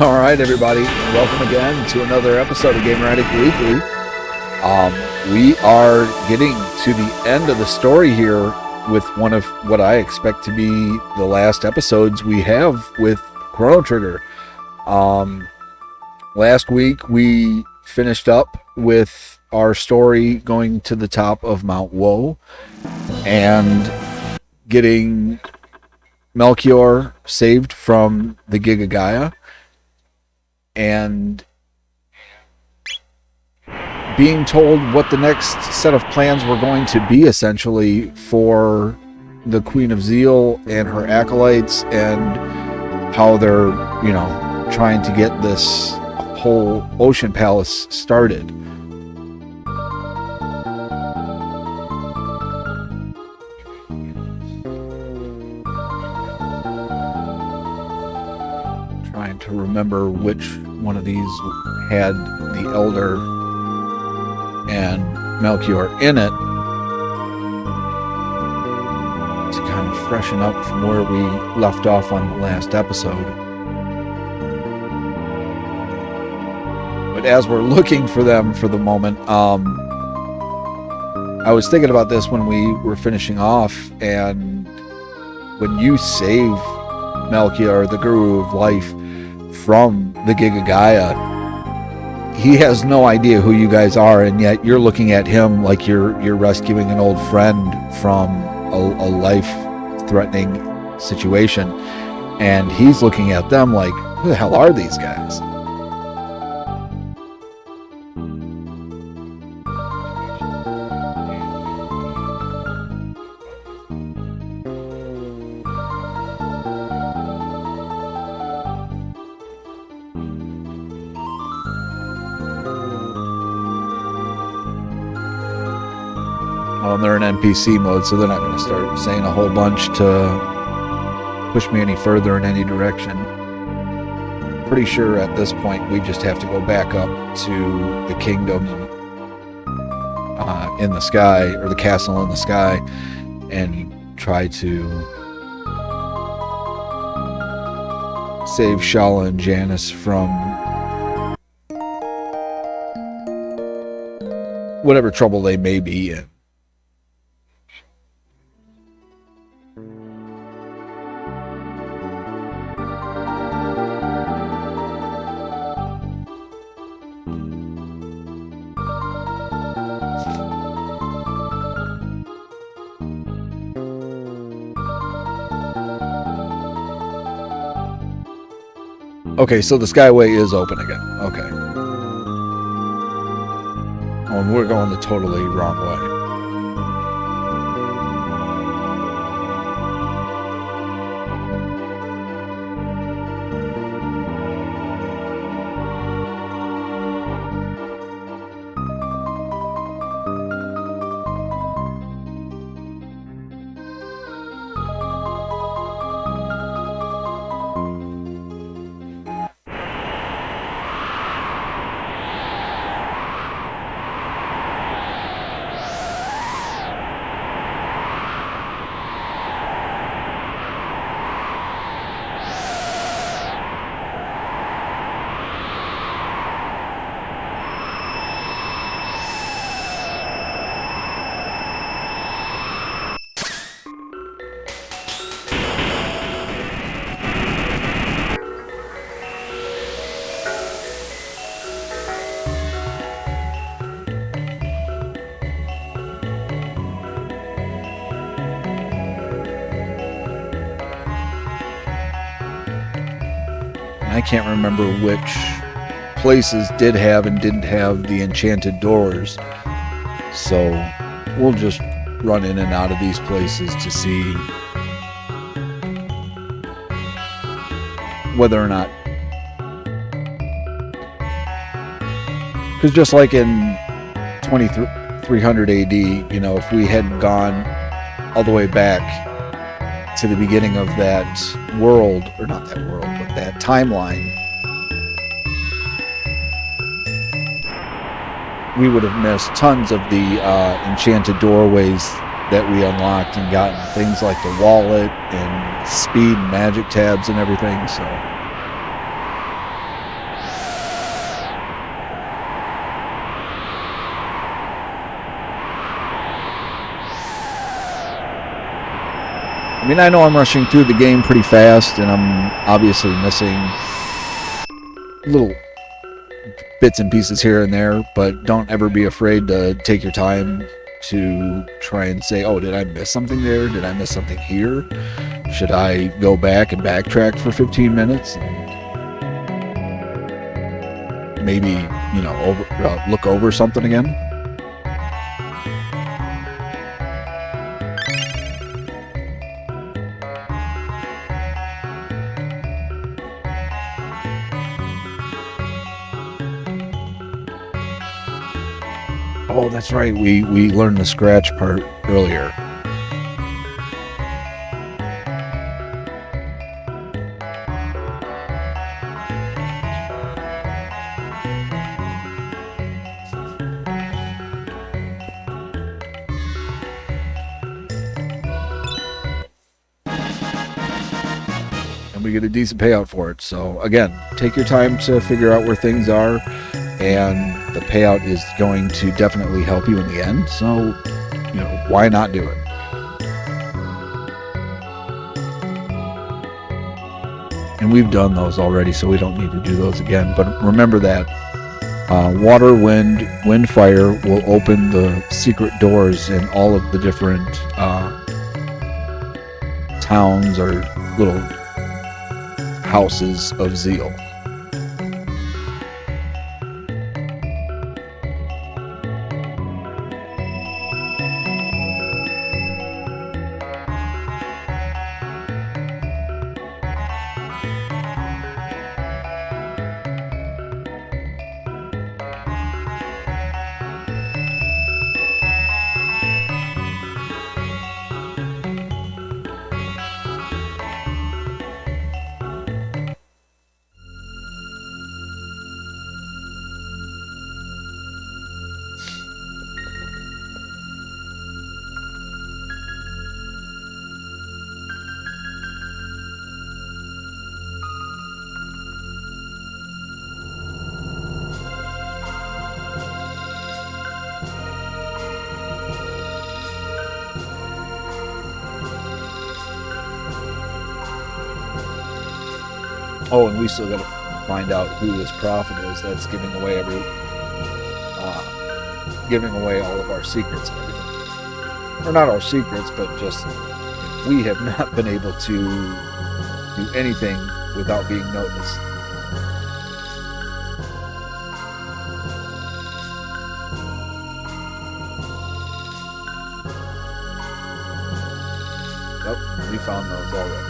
All right, everybody, welcome again to another episode of Gamer Addict Weekly. We are getting to the end of the story here with one of what I expect to be the last episodes we have with Chrono Trigger. Last week we finished up with our story going to the top of Mount Woe and getting Melchior saved from the Giga Gaia and being told what the next set of plans were going to be, essentially, for the Queen of Zeal and her acolytes, and how they're, trying to get this whole ocean palace started. Trying to remember which one of these had the Elder and Melchior in it to kind of freshen up from where we left off on the last episode. But as we're looking for them for the moment, I was thinking about this when we were finishing off, and when you save Melchior, the Guru of Life, from the Giga Gaia, he has no idea who you guys are, and yet you're looking at him like you're rescuing an old friend from a life-threatening situation, and he's looking at them like, who the hell are these guys? Well, they're in NPC mode, so they're not going to start saying a whole bunch to push me any further in any direction. Pretty sure at this point we just have to go back up to the kingdom in the sky, or the castle in the sky, and try to save Shala and Janice from whatever trouble they may be in. Okay, so the Skyway is open again. Okay. Oh, and we're going the totally wrong way. I can't remember which places did have and didn't have the enchanted doors, so we'll just run in and out of these places to see whether or not, because just like in 2300 AD, if we hadn't gone all the way back to the beginning of that world, or not that world, but that timeline, we would have missed tons of the enchanted doorways that we unlocked and gotten things like the wallet and speed and magic tabs and everything. So mean, I know I'm rushing through the game pretty fast, and I'm obviously missing little bits and pieces here and there, but don't ever be afraid to take your time to try and say, oh, did I miss something there? Did I miss something here? Should I go back and backtrack for 15 minutes? And maybe, you know, look over something again? Oh, that's right. We learned the scratch part earlier. And we get a decent payout for it. So again, take your time to figure out where things are, and the payout is going to definitely help you in the end. So, you know, why not do it? And we've done those already, so we don't need to do those again. But remember that water, wind, fire will open the secret doors in all of the different towns or little houses of Zeal. Oh, and we still got to find out who this prophet is that's giving away giving away all of our secrets and everything. Or not our secrets, but just we have not been able to do anything without being noticed. Yep, we found those already.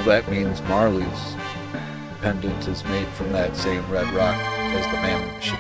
That means Marley's pendant is made from that same red rock as the Mammon Machine.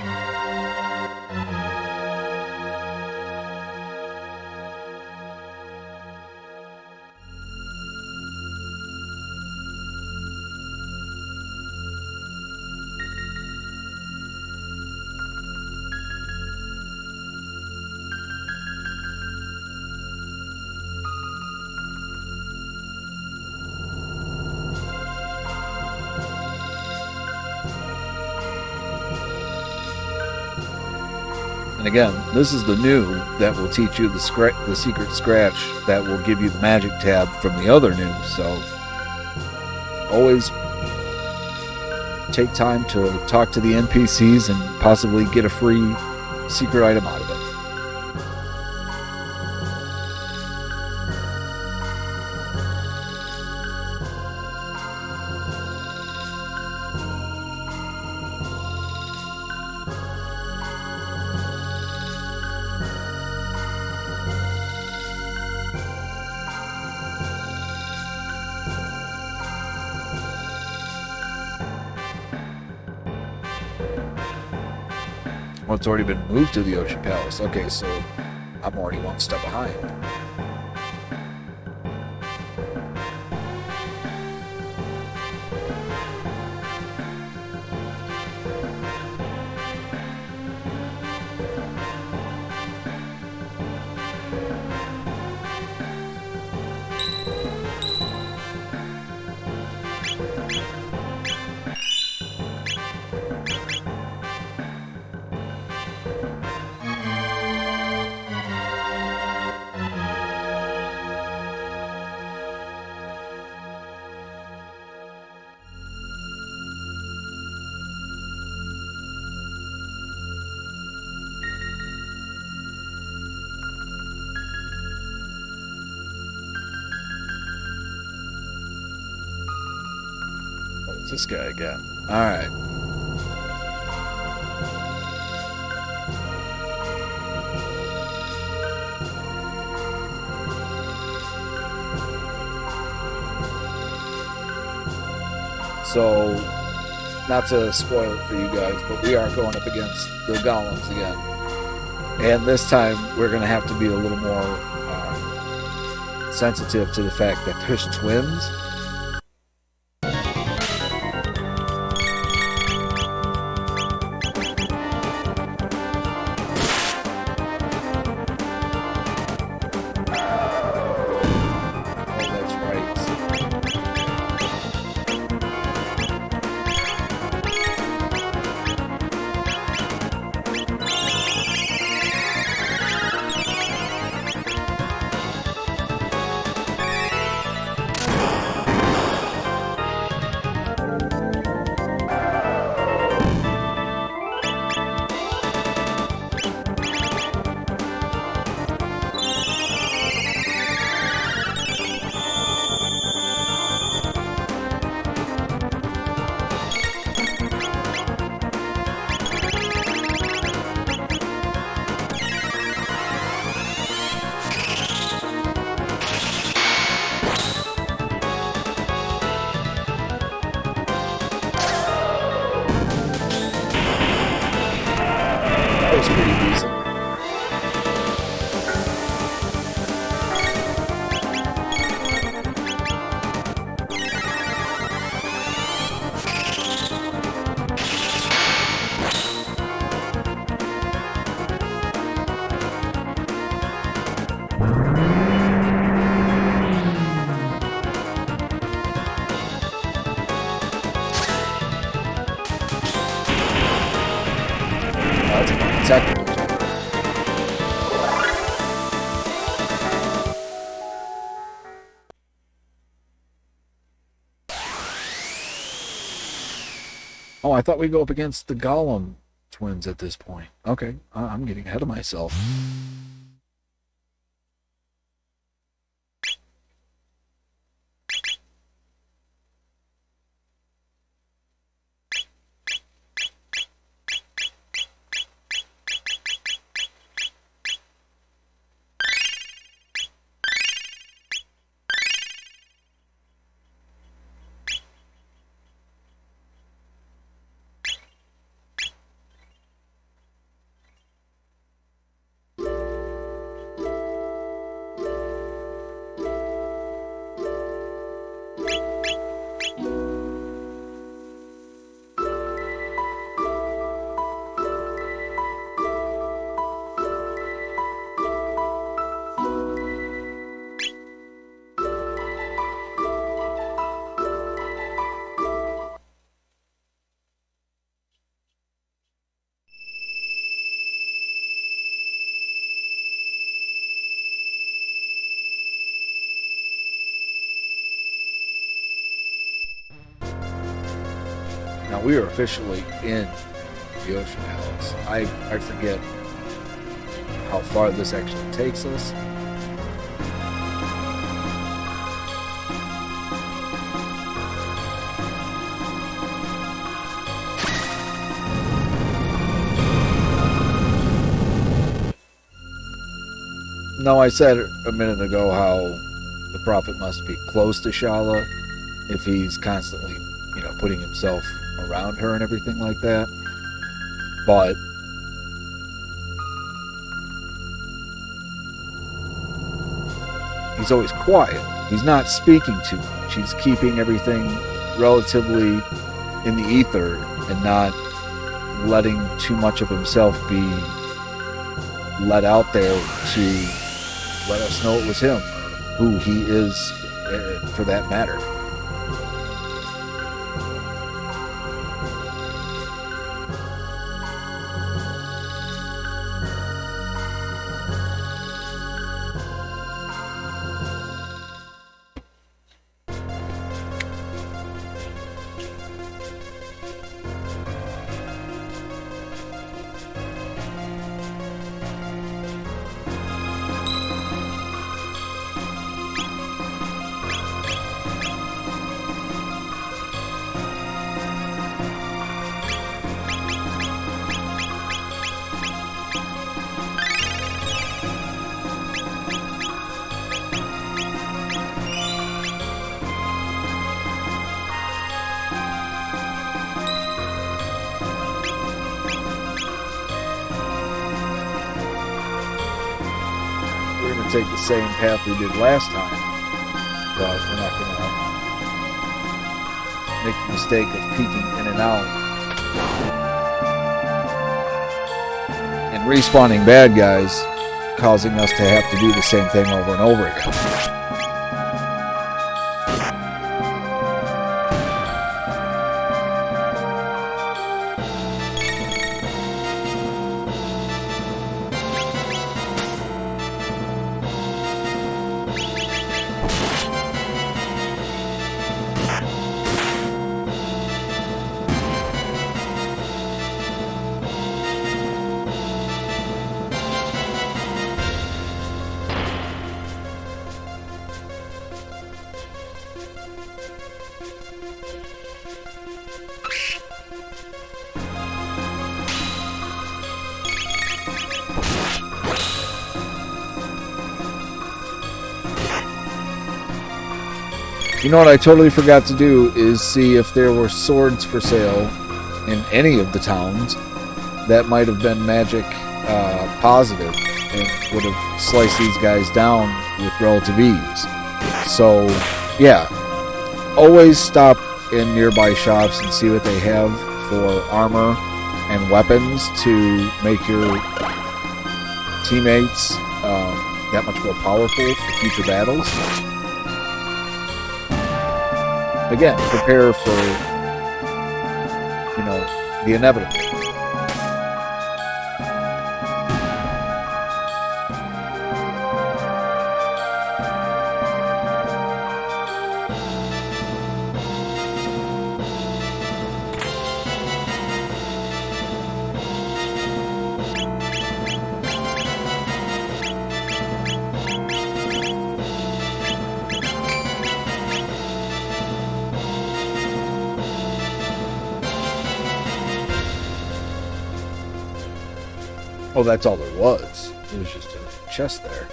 And again, this is the new that will teach you the secret scratch that will give you the magic tab from the other new. So always take time to talk to the NPCs and possibly get a free secret item out of it. Well, it's already been moved to the Ocean Palace. Okay, so I'm already one step behind. This guy again. All right. So, not to spoil it for you guys, but we are going up against the golems again. And this time, we're going to have to be a little more sensitive to the fact that there's twins. Oh, I thought we'd go up against the Golem twins at this point. Okay, I'm getting ahead of myself. Now we are officially in the Ocean Palace. I forget how far this actually takes us. Now I said a minute ago how the prophet must be close to Shala if he's constantly, putting himself around her and everything like that. But he's always quiet. He's not speaking too much. He's keeping everything relatively in the ether and not letting too much of himself be let out there to let us know it was him, who he is, for that matter. Take the same path we did last time, but we're not going to make the mistake of peeking in and out and respawning bad guys, causing us to have to do the same thing over and over again. You know what I totally forgot to do is see if there were swords for sale in any of the towns that might have been magic positive and would have sliced these guys down with relative ease. So, yeah, always stop in nearby shops and see what they have for armor and weapons to make your teammates that much more powerful for future battles. Again, prepare for, the inevitable. Oh, that's all there was. It was just a chest there.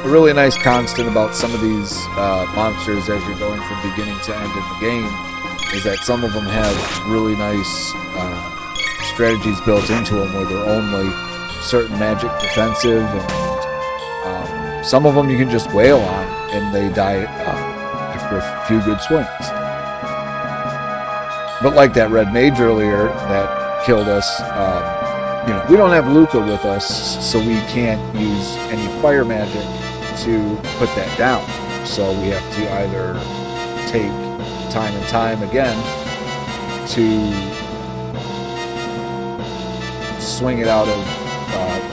A really nice constant about some of these monsters as you're going from beginning to end in the game is that some of them have really nice strategies built into them where they're only certain magic defensive, and some of them you can just wail on and they die after a few good swings. But like that red mage earlier that killed us, we don't have Luca with us, so we can't use any fire magic to put that down. So we have to either take time and time again to swing it out of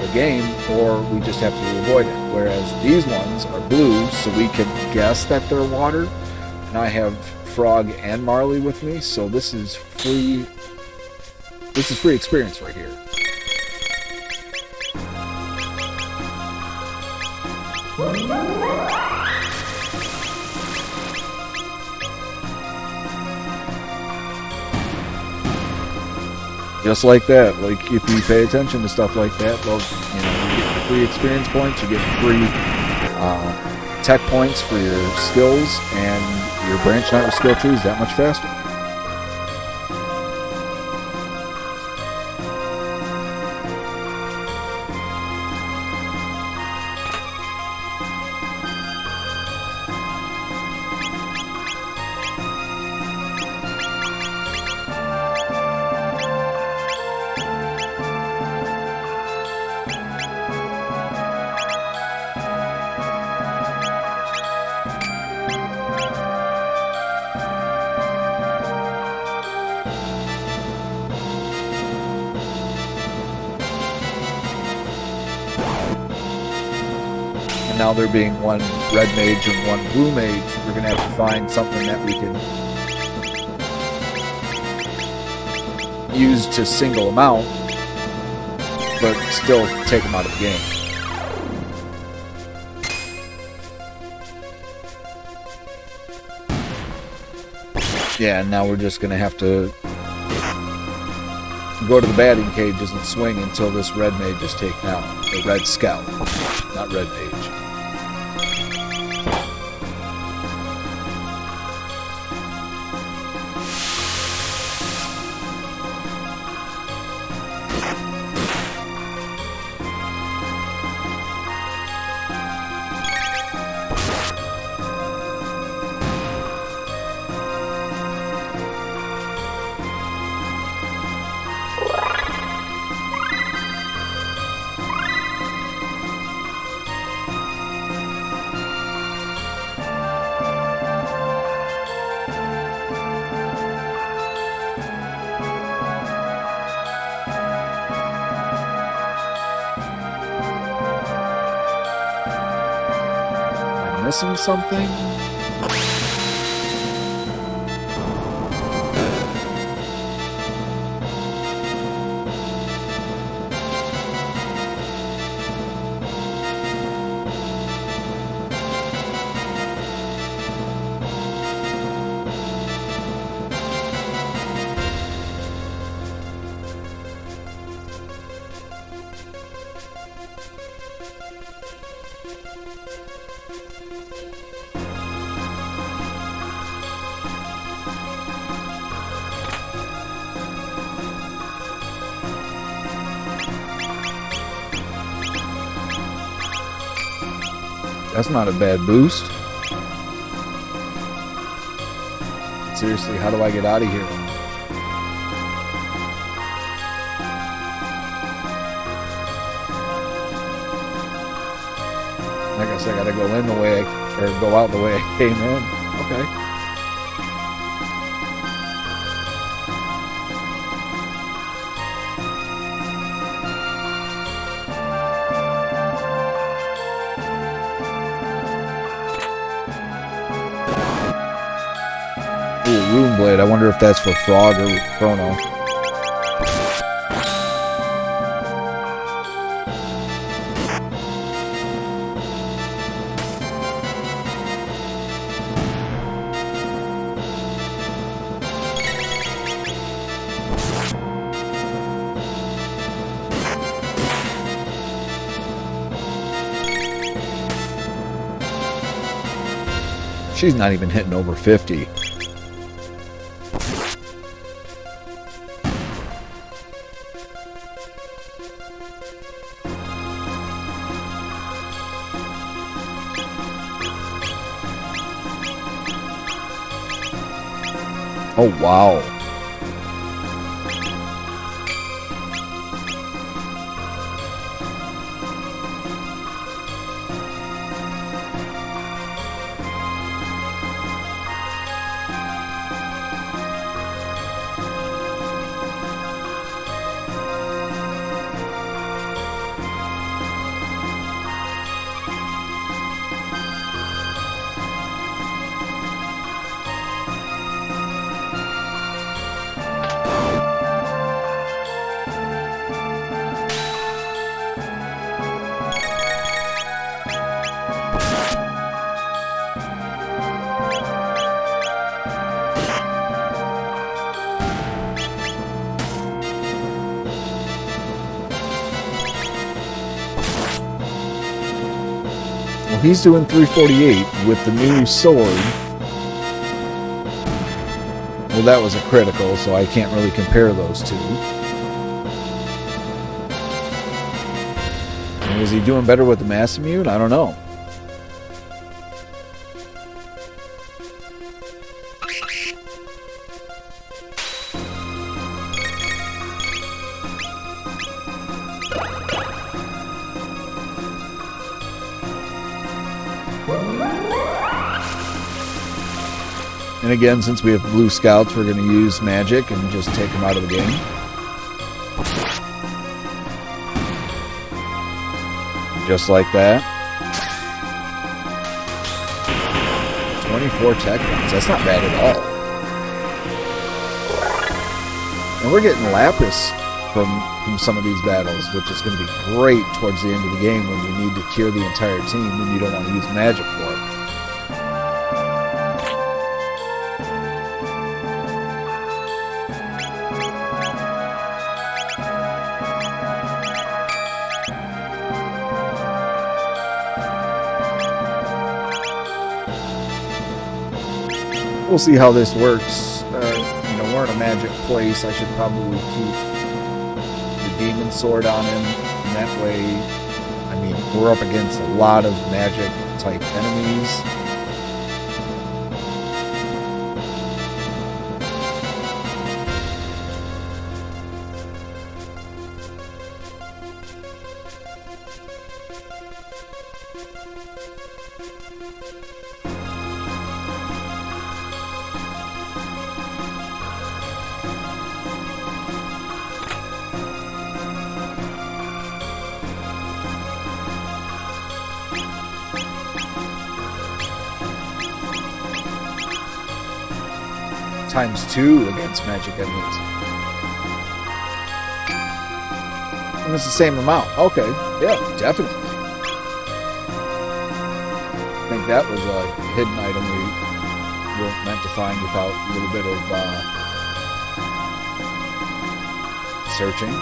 the game, or we just have to avoid it. Whereas these ones are blue, so we can guess that they're water. And I have Frog and Marley with me, so this is free. This is free experience right here. Just like that, like if you pay attention to stuff like that, well, you know, you get free experience points, you get free tech points for your skills, and you're branching out your skill trees that much faster. Now there being one red mage and one blue mage, we're going to have to find something that we can use to single them out, but still take them out of the game. Yeah, and now we're just going to have to go to the batting cages and swing until this red mage is taken out. The red scout, not red mage. Missing something? That's not a bad boost. Seriously, how do I get out of here? I guess I gotta go in the way or go out the way I came in. Okay. Rune Blade. I wonder if that's for Frog or Crono. She's not even hitting over 50. Oh, wow. he's doing 348 with the new sword. Well, that was a critical, so I can't really compare those two. And was he doing better with the mass immune? I don't know. And again, since we have blue scouts, we're going to use magic and just take them out of the game. Just like that. 24 tech guns. That's not bad at all. And we're getting Lapis from some of these battles, which is going to be great towards the end of the game when you need to cure the entire team and you don't want to use magic for it. We'll see how this works. We're in a magic place. I should probably keep the demon sword on him. And that way, we're up against a lot of magic type enemies. ×2 against magic enemies. And it's the same amount. Okay, yeah, definitely. I think that was a hidden item we weren't meant to find without a little bit of searching.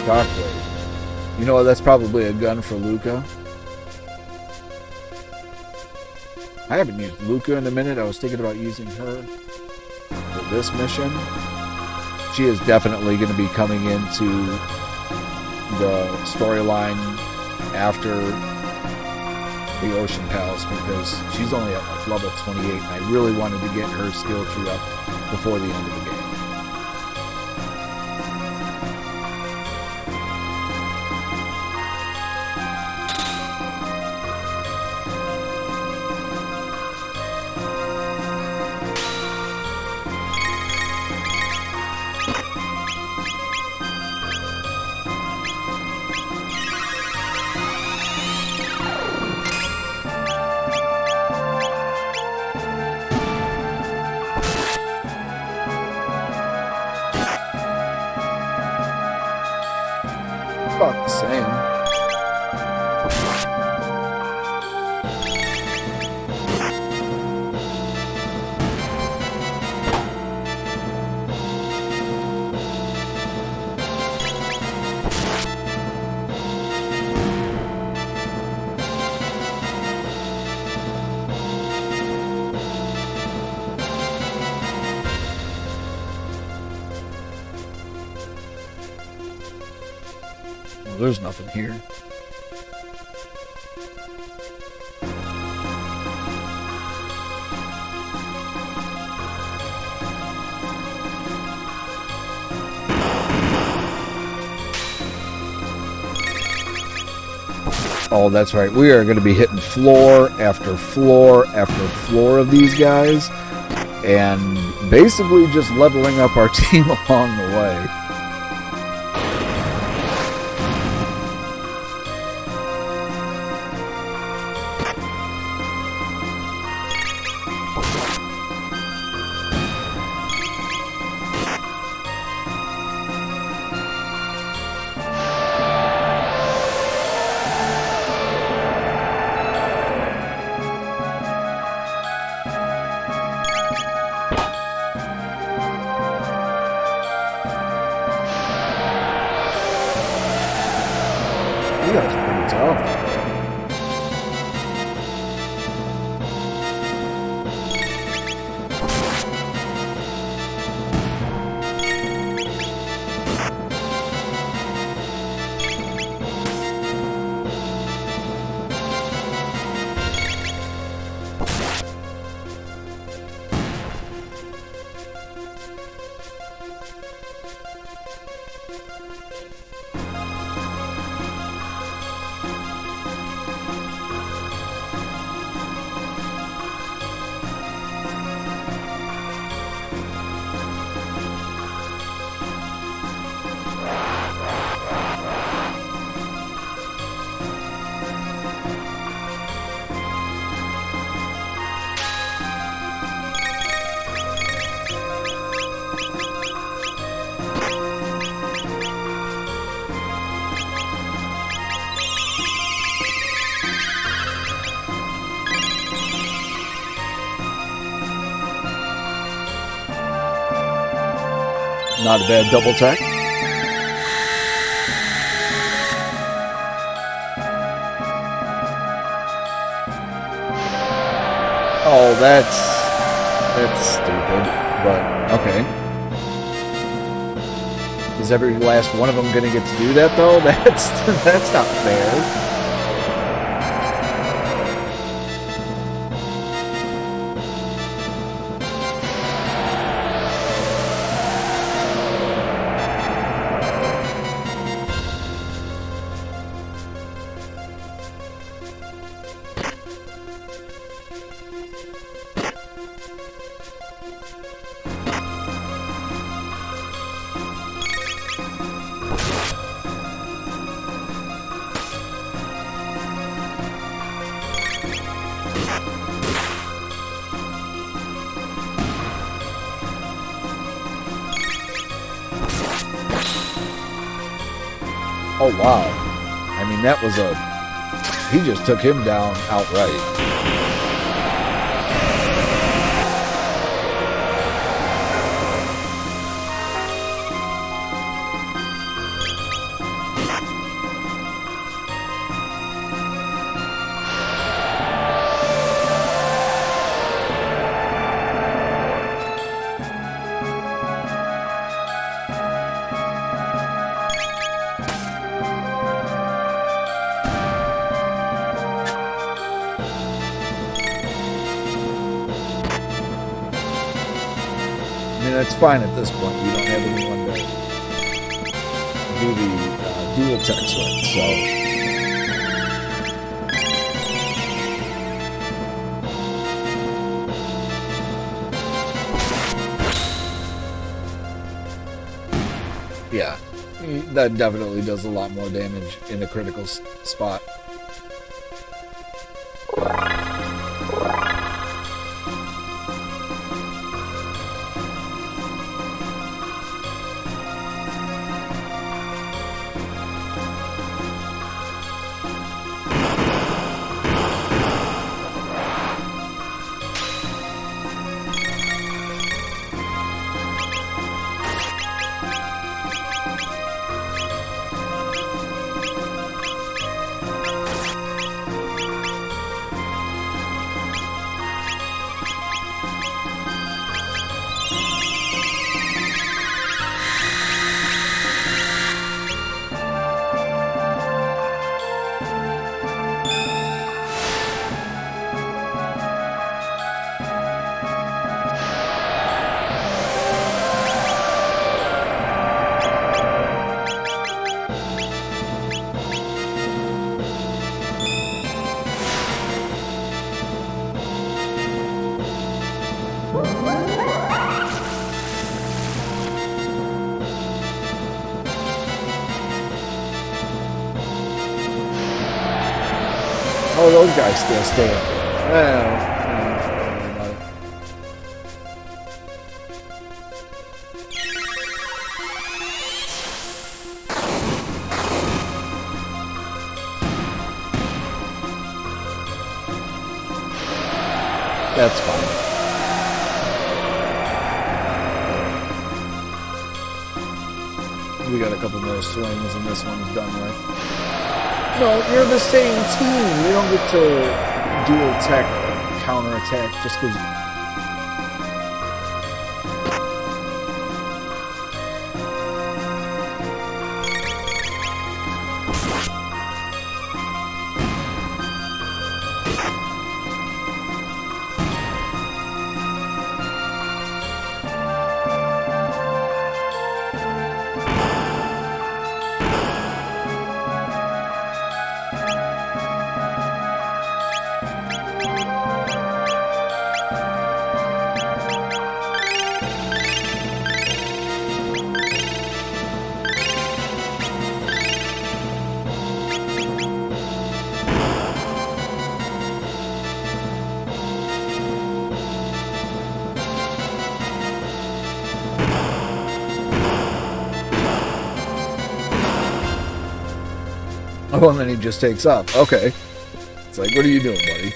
Darkblade. You know what? That's probably a gun for Luca. I haven't used Luca in a minute. I was thinking about using her for this mission. She is definitely going to be coming into the storyline after the Ocean Palace because she's only at like level 28 and I really wanted to get her skill tree up before the end of the game. About the same. There's nothing here. Oh, that's right. We are going to be hitting floor after floor after floor of these guys and basically just leveling up our team along the way. so. Not a bad double tech. Oh, that's stupid, but okay. Is every last one of them going to get to do that, though? That's not fair. Oh, wow. I mean, that was he just took him down outright. That's fine at this point. We don't have anyone to do the dual checks with, so. Yeah, that definitely does a lot more damage in a critical spot. Oh, those guys still stand. Well, that's fine. We got a couple more swings and this one's done with. No, you're the same team. You don't get to dual attack, counter attack, just because. Oh, and then he just takes off. Okay. It's like, what are you doing, buddy?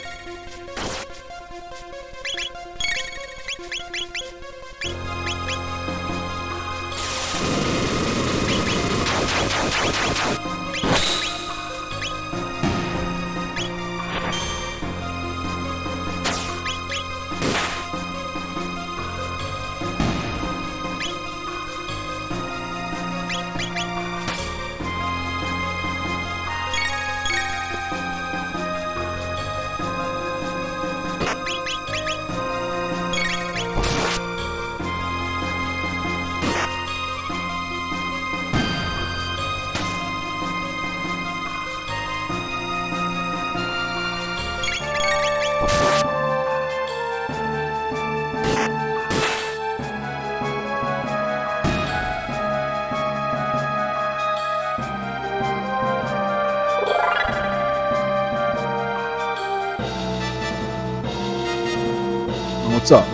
What's up?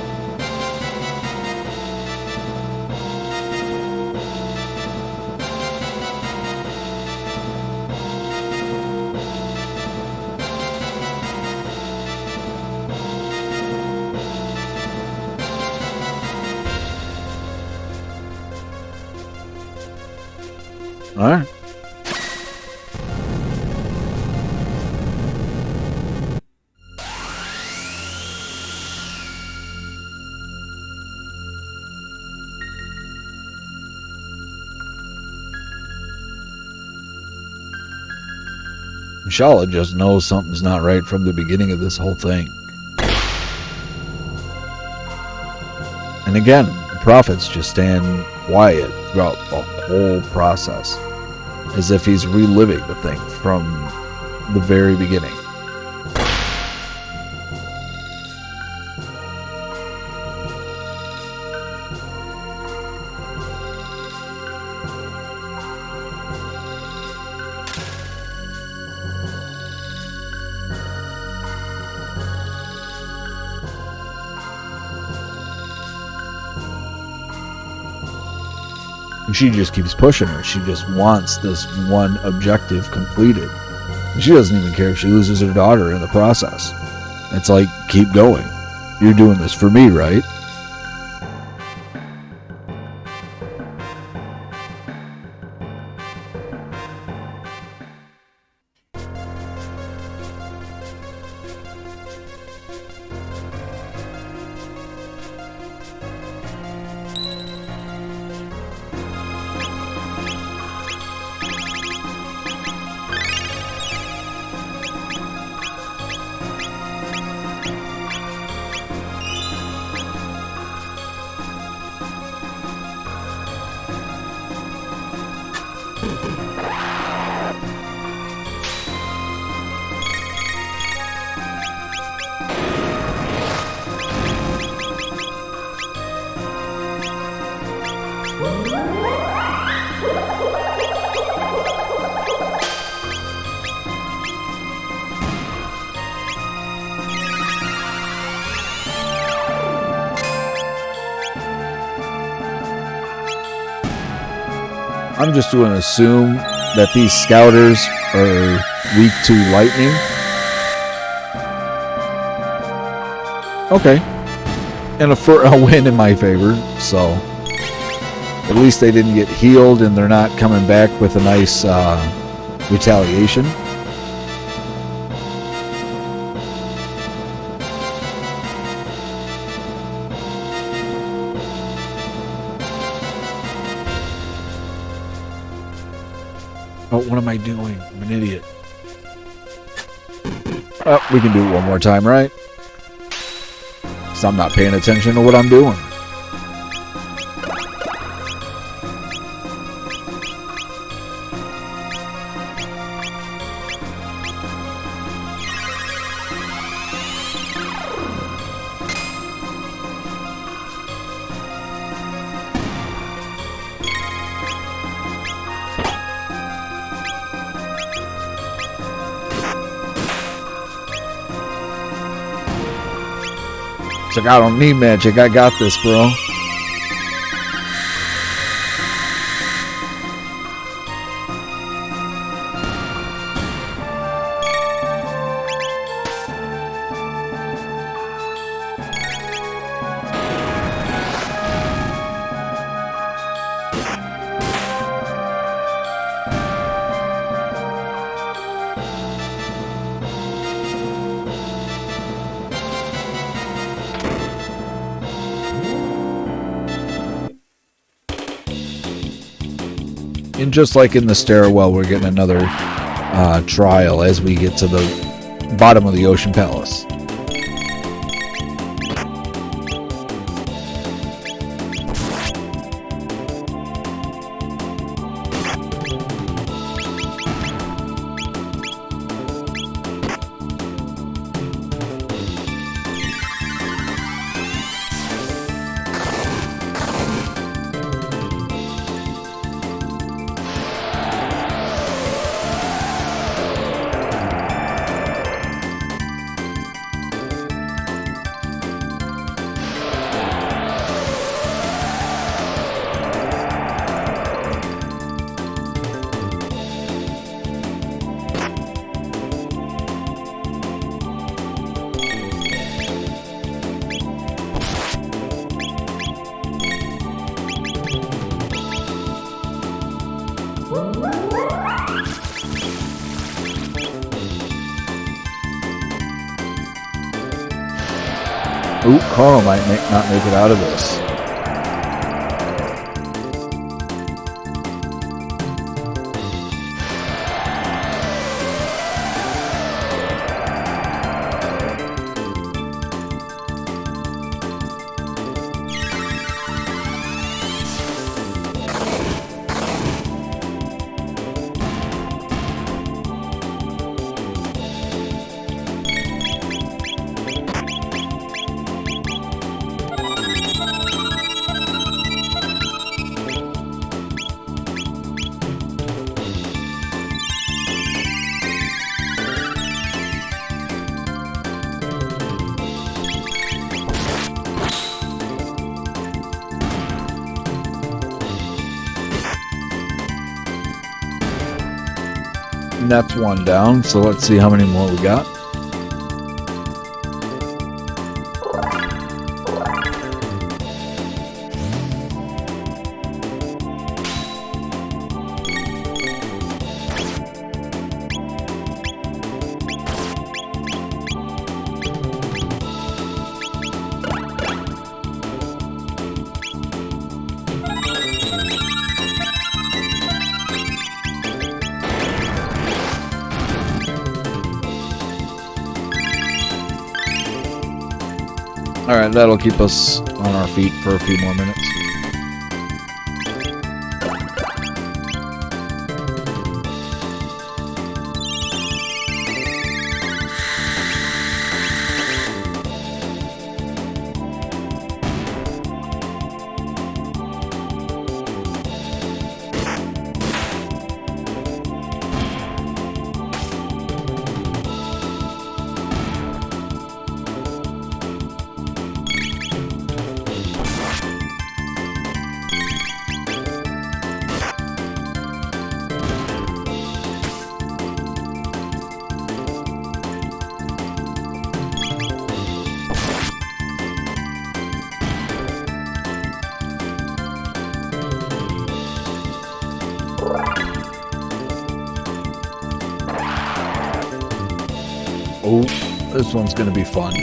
All right. Shala just knows something's not right from the beginning of this whole thing. And again, the prophets just stand quiet throughout the whole process, as if he's reliving the thing from the very beginning. And she just keeps pushing her. She just wants this one objective completed. And she doesn't even care if she loses her daughter in the process. It's like, keep going. You're doing this for me, right? I'm just going to assume that these scouters are weak to lightning. Okay. And a win in my favor, so at least they didn't get healed and they're not coming back with a nice retaliation. Oh, what am I doing? I'm an idiot. Oh, we can do it one more time, right? Because I'm not paying attention to what I'm doing. It's like, I don't need magic. I got this, bro. And just like in the stairwell, we're getting another trial as we get to the bottom of the Ocean Palace. Ooh, Crono might not make it out of this. And that's one down, so let's see how many more we got. Alright, that'll keep us on our feet for a few more minutes. Oh, this one's going to be fun.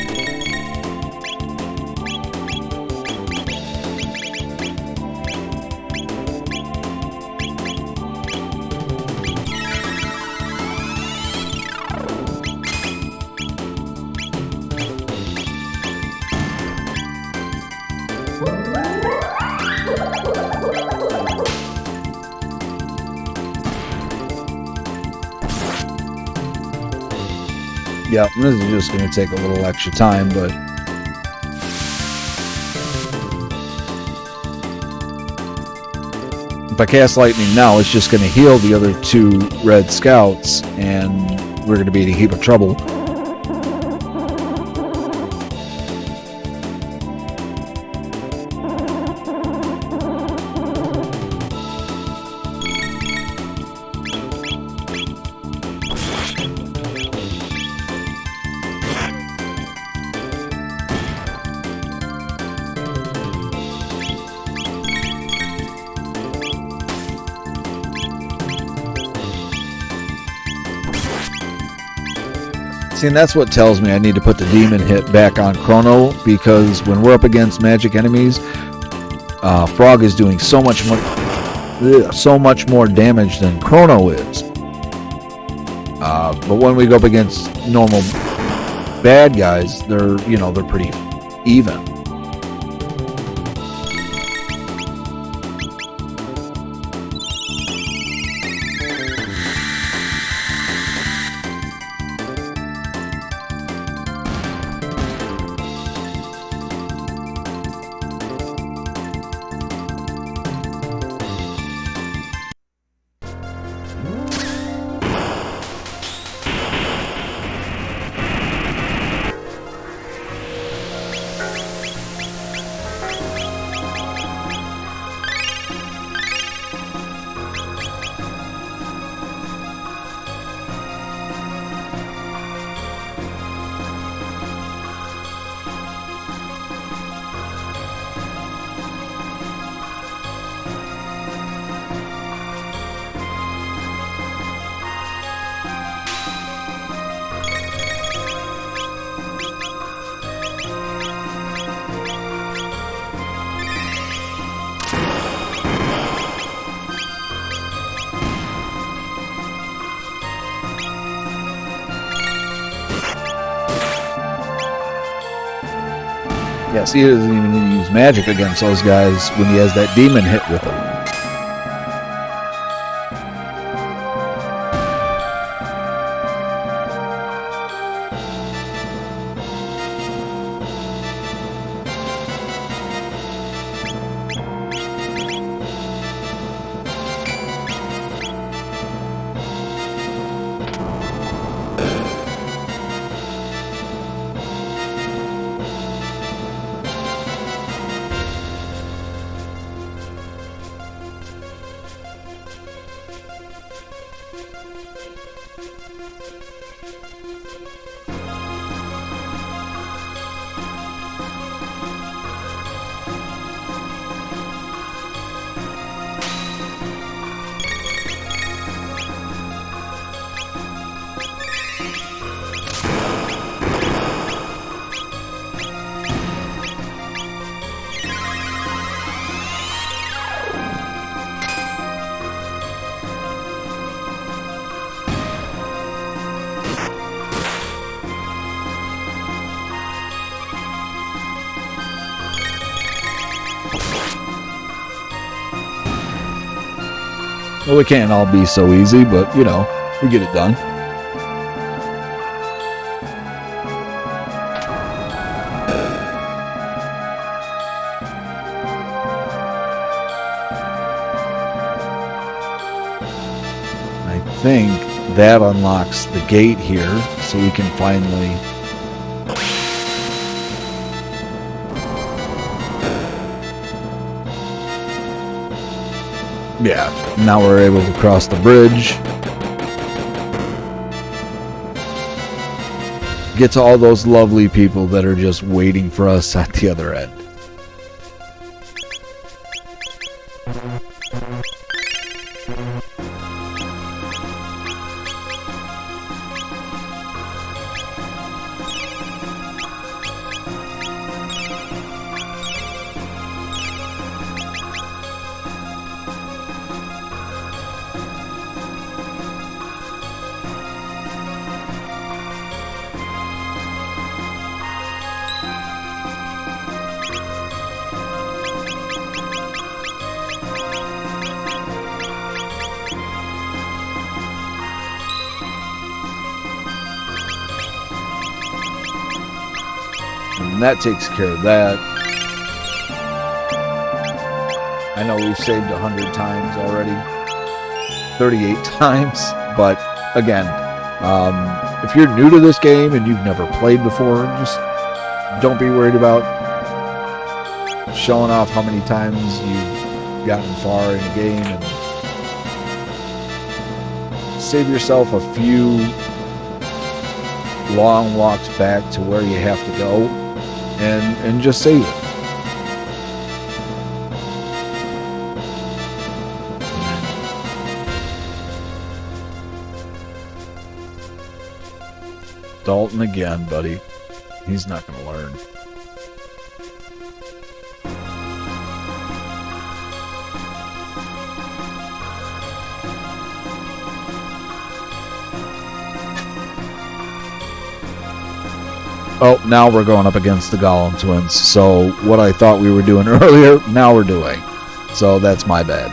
Yep, this is just going to take a little extra time, but if I cast lightning now, it's just going to heal the other 2 red scouts, and we're going to be in a heap of trouble. See, and that's what tells me I need to put the demon hit back on Crono, because when we're up against magic enemies, Frog is doing so much more damage than Crono is. But when we go up against normal bad guys, they're pretty even. Yes, he doesn't even need to use magic against those guys when he has that demon hit with him. Well, it can't all be so easy, but, we get it done. I think that unlocks the gate here, so we can finally... Yeah, now we're able to cross the bridge. Get to all those lovely people that are just waiting for us at the other end. And that takes care of that. I know we've saved 100 times already. 38 times. But again, if you're new to this game and you've never played before, just don't be worried about showing off how many times you've gotten far in the game, and save yourself a few long walks back to where you have to go, and just save it. Dalton again, buddy. He's not going to learn. Oh, now we're going up against the Golem twins. So what I thought we were doing earlier, now we're doing. So that's my bad.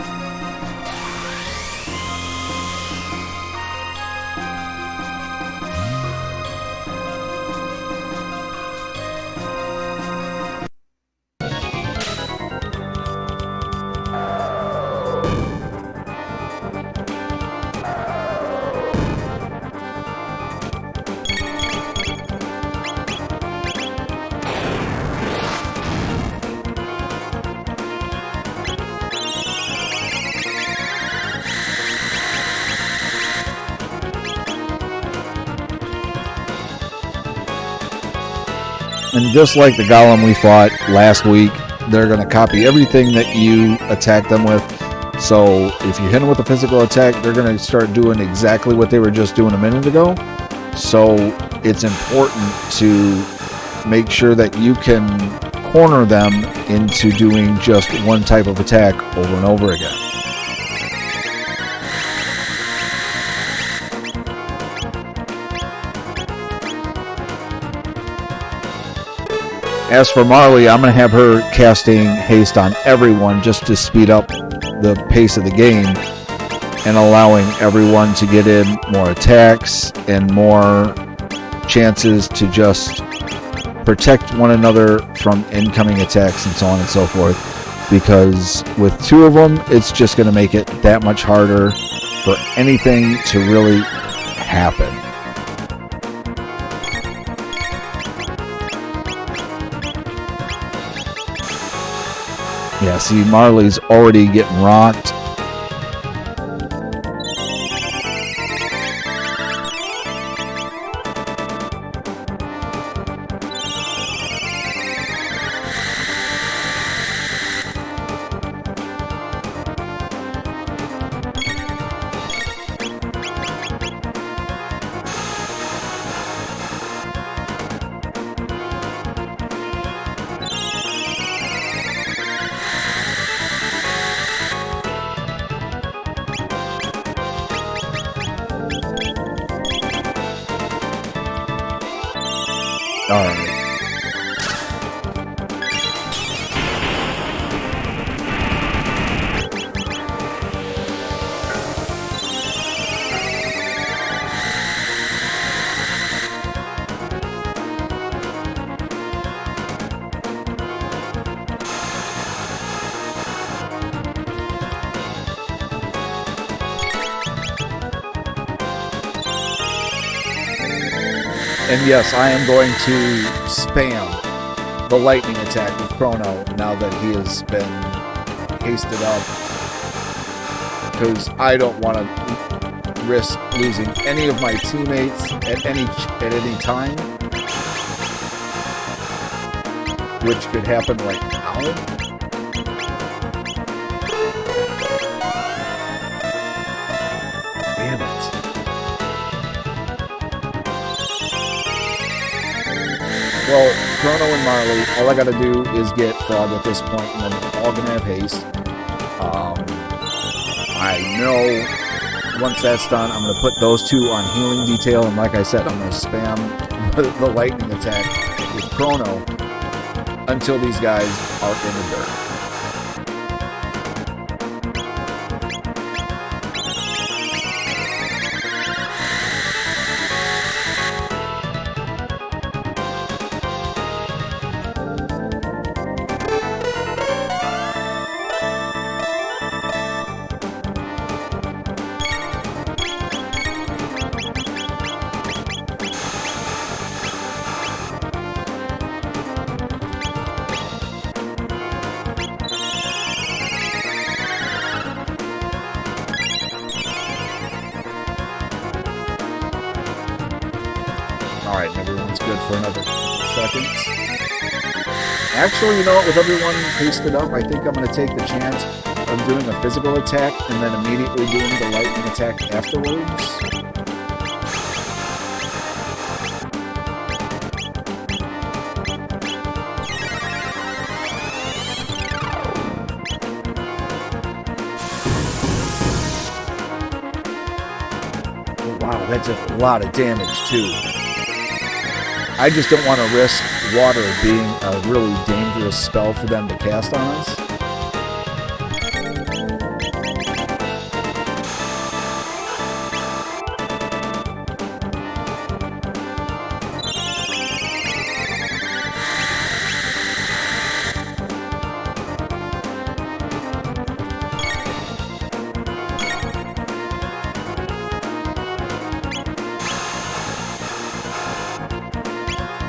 And just like the Golem we fought last week, they're going to copy everything that you attack them with. So if you hit them with a physical attack, they're going to start doing exactly what they were just doing a minute ago. So it's important to make sure that you can corner them into doing just one type of attack over and over again. As for Marley, I'm going to have her casting haste on everyone just to speed up the pace of the game and allowing everyone to get in more attacks and more chances to just protect one another from incoming attacks and so on and so forth. Because with two of them, it's just going to make it that much harder for anything to really happen. Yeah, see, Marley's already getting rocked. All right. And yes, I am going to spam the lightning attack with Crono now that he has been hasted up, because I don't want to risk losing any of my teammates at any time, which could happen right now. Well, Crono and Marley, all I gotta do is get Frog at this point, and then they're all gonna have haste. I know once that's done, I'm gonna put those two on healing detail, and like I said, I'm gonna spam the lightning attack with Crono until these guys are in the dirt. for another couple seconds. Actually, you know what? With everyone pasted up, I think I'm going to take the chance of doing a physical attack and then immediately doing the lightning attack afterwards. Oh, wow, that did a lot of damage, too. I just don't want to risk water being a really dangerous spell for them to cast on us.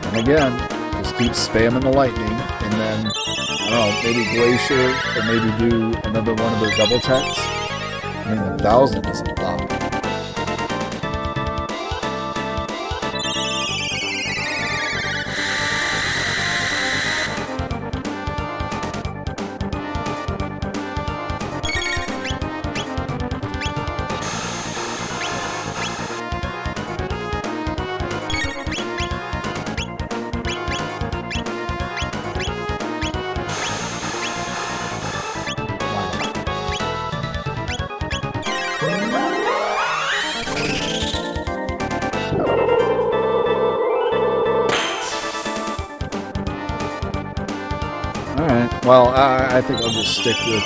And again, just keep spamming the lightning, and then, I don't know, maybe Glacier, or maybe do another one of their double attacks. I mean, 1,000 is a lot. Alright, well, I think I'll just stick with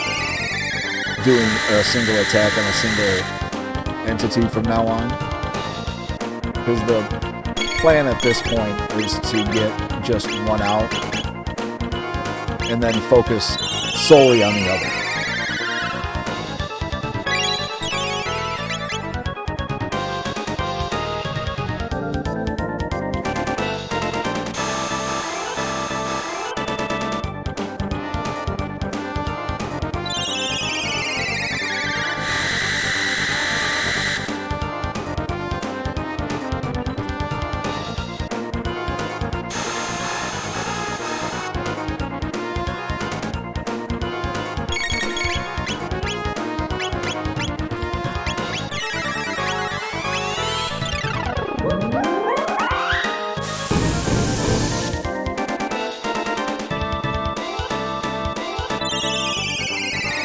doing a single attack on a single entity from now on. Because the plan at this point is to get just one out and then focus solely on the other.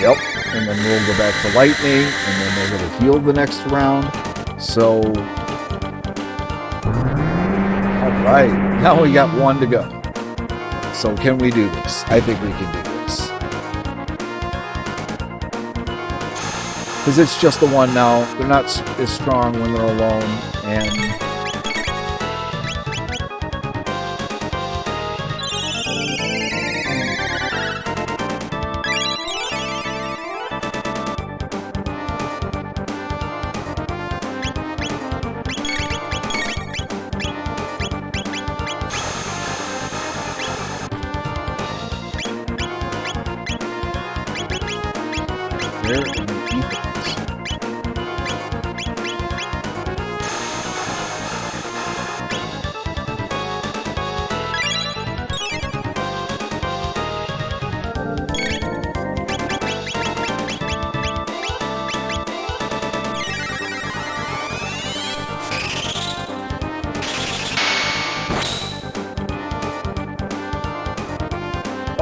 Yep, and then we'll go back to lightning, and then they're going to heal the next round. So, alright, now we got one to go. So can we do this? I think we can do this. Because it's just the one now. They're not as strong when they're alone, and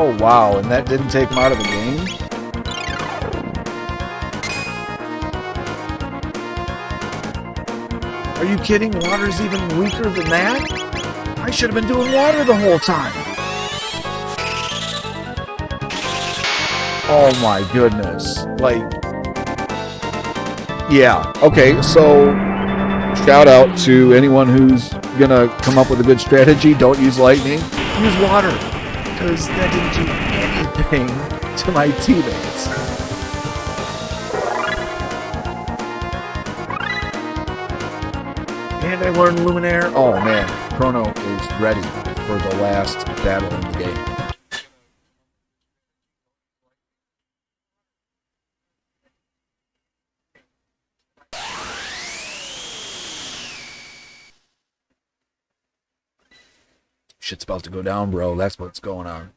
oh wow, and that didn't take him out of the game? Are you kidding? Water's even weaker than that? I should have been doing water the whole time. Oh my goodness. Like, yeah. Okay, so shout out to anyone who's gonna come up with a good strategy. Don't use lightning. Use water. Because that didn't do anything to my teammates. And I learned Luminaire. Oh man, Crono is ready for the last battle in the game. Shit's about to go down, bro. That's what's going on.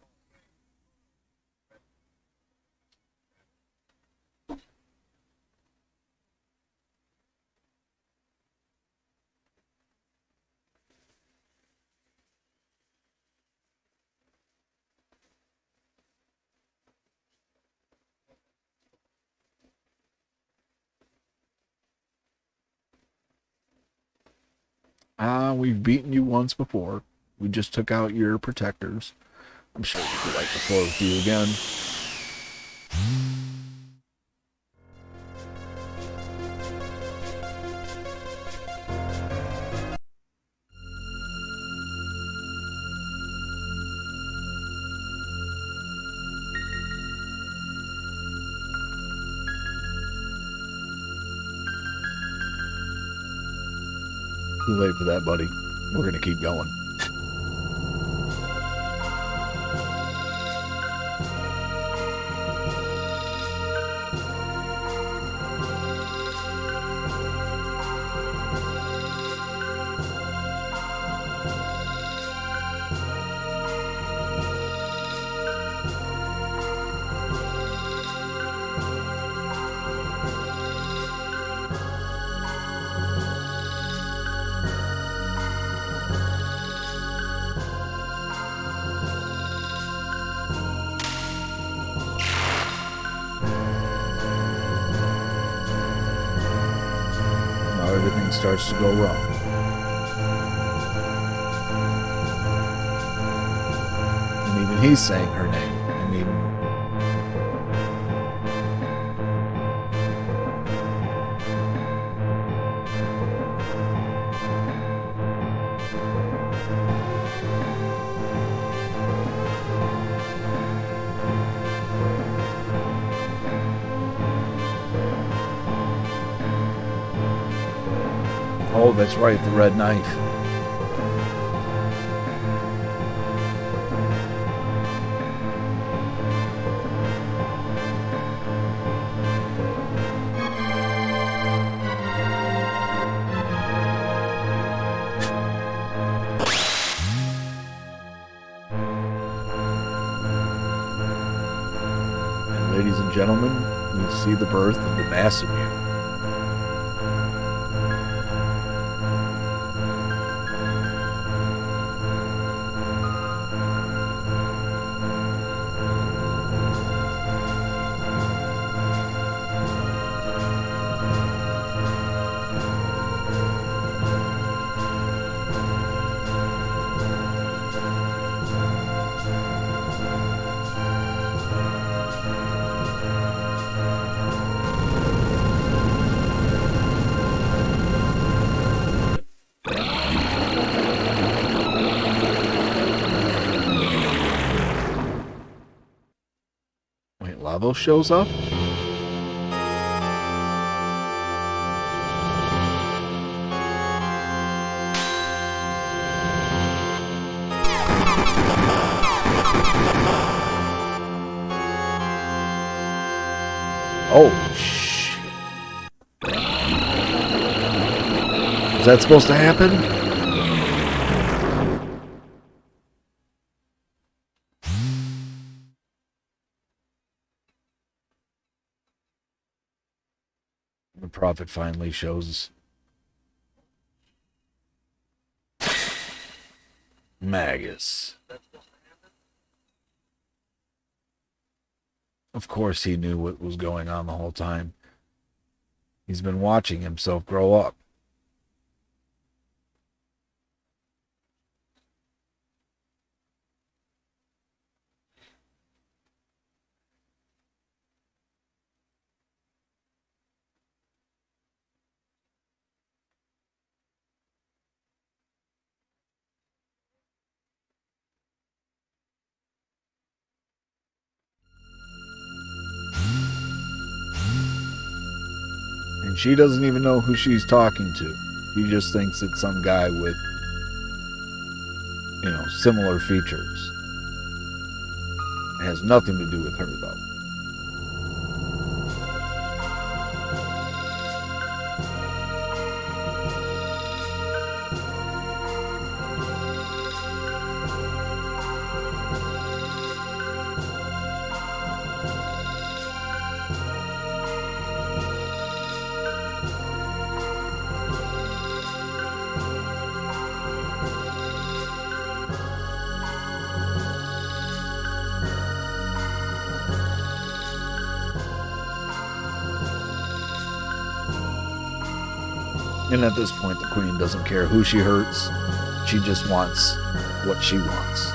We've beaten you once before. We just took out your protectors. I'm sure we could wipe the floor with you again. Too late for that, buddy. We're gonna keep going. Everything starts to go wrong. And even he's saying her name. I mean, oh, that's right, the red knife. And ladies and gentlemen, we see the birth of the massive mutant. Lavos shows up? Oh, shit. Is that supposed to happen? The prophet finally shows Magus. Of course he knew what was going on the whole time. He's been watching himself grow up. And she doesn't even know who she's talking to. She just thinks it's some guy with, similar features. It has nothing to do with her, though. And at this point, the queen doesn't care who she hurts. She just wants what she wants.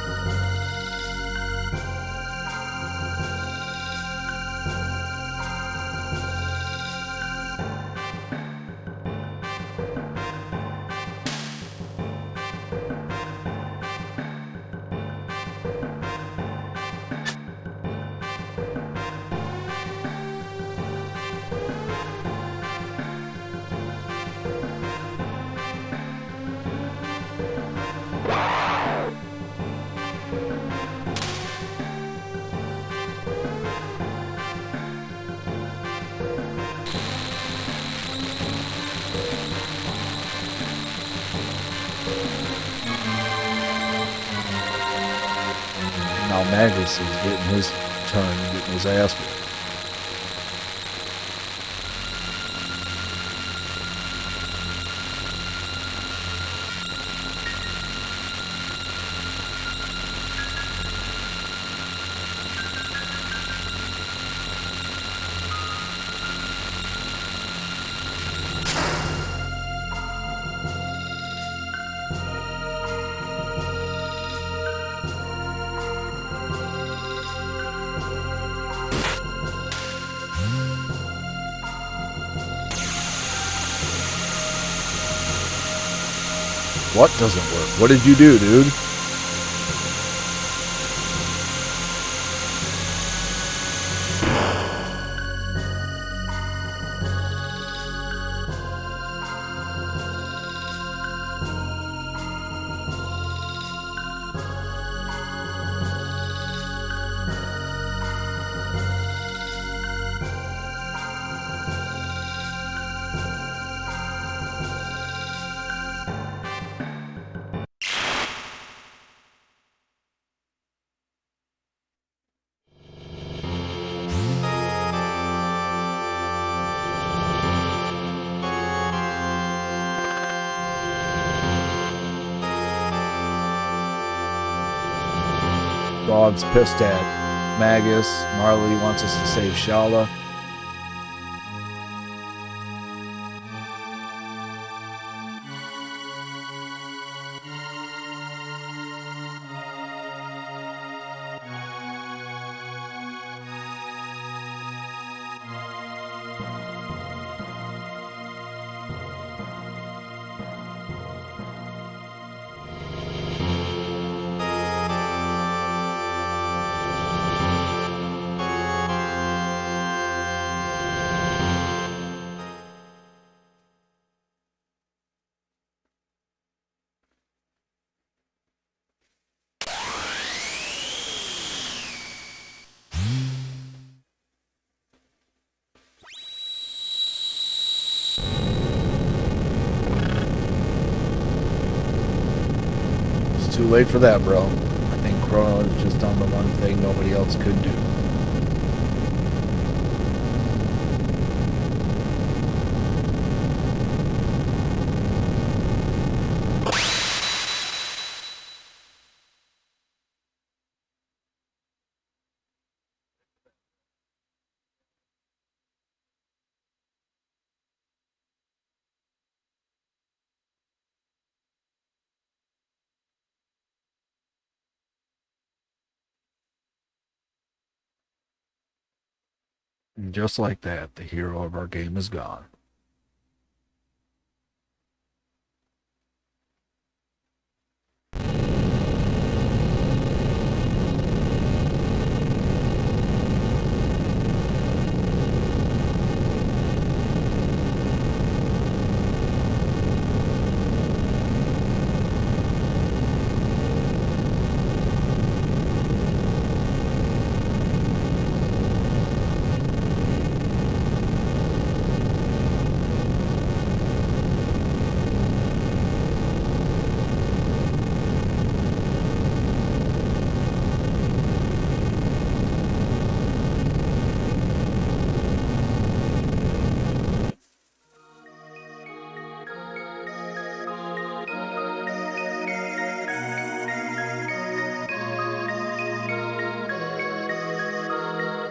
Now Magus is getting his turn, getting his ass whipped. What doesn't work? What did you do, dude? God's pissed at Magus. Marley wants us to save Shala. Too late for that, bro. I think Crono has just done the one thing nobody else could do. And just like that, the hero of our game is gone.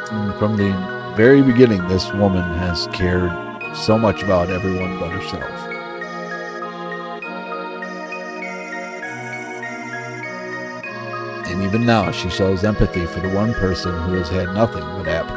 And from the very beginning, this woman has cared so much about everyone but herself. And even now, she shows empathy for the one person who has had nothing but Ep.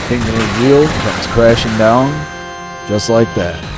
Kingdom of Zeal comes crashing down just like that.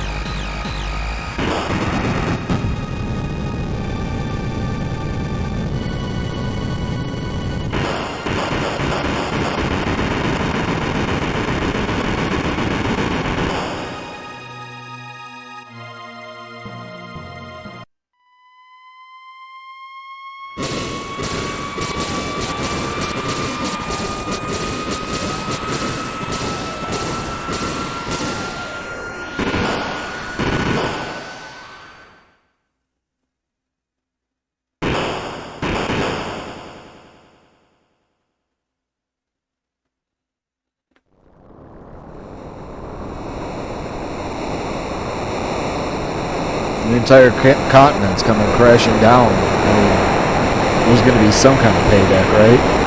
The entire continent's coming crashing down. I mean, there's going to be some kind of payback, right?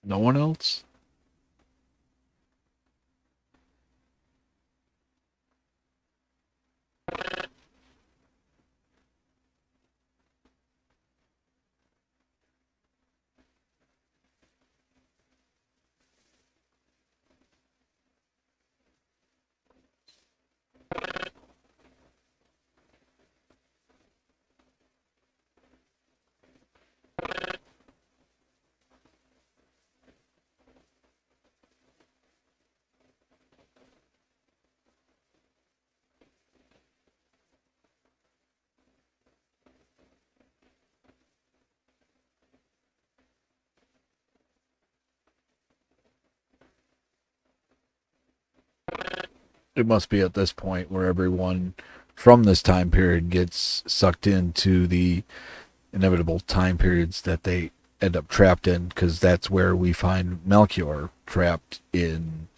No one else? It must be at this point where everyone from this time period gets sucked into the inevitable time periods that they end up trapped in, because that's where we find Melchior trapped in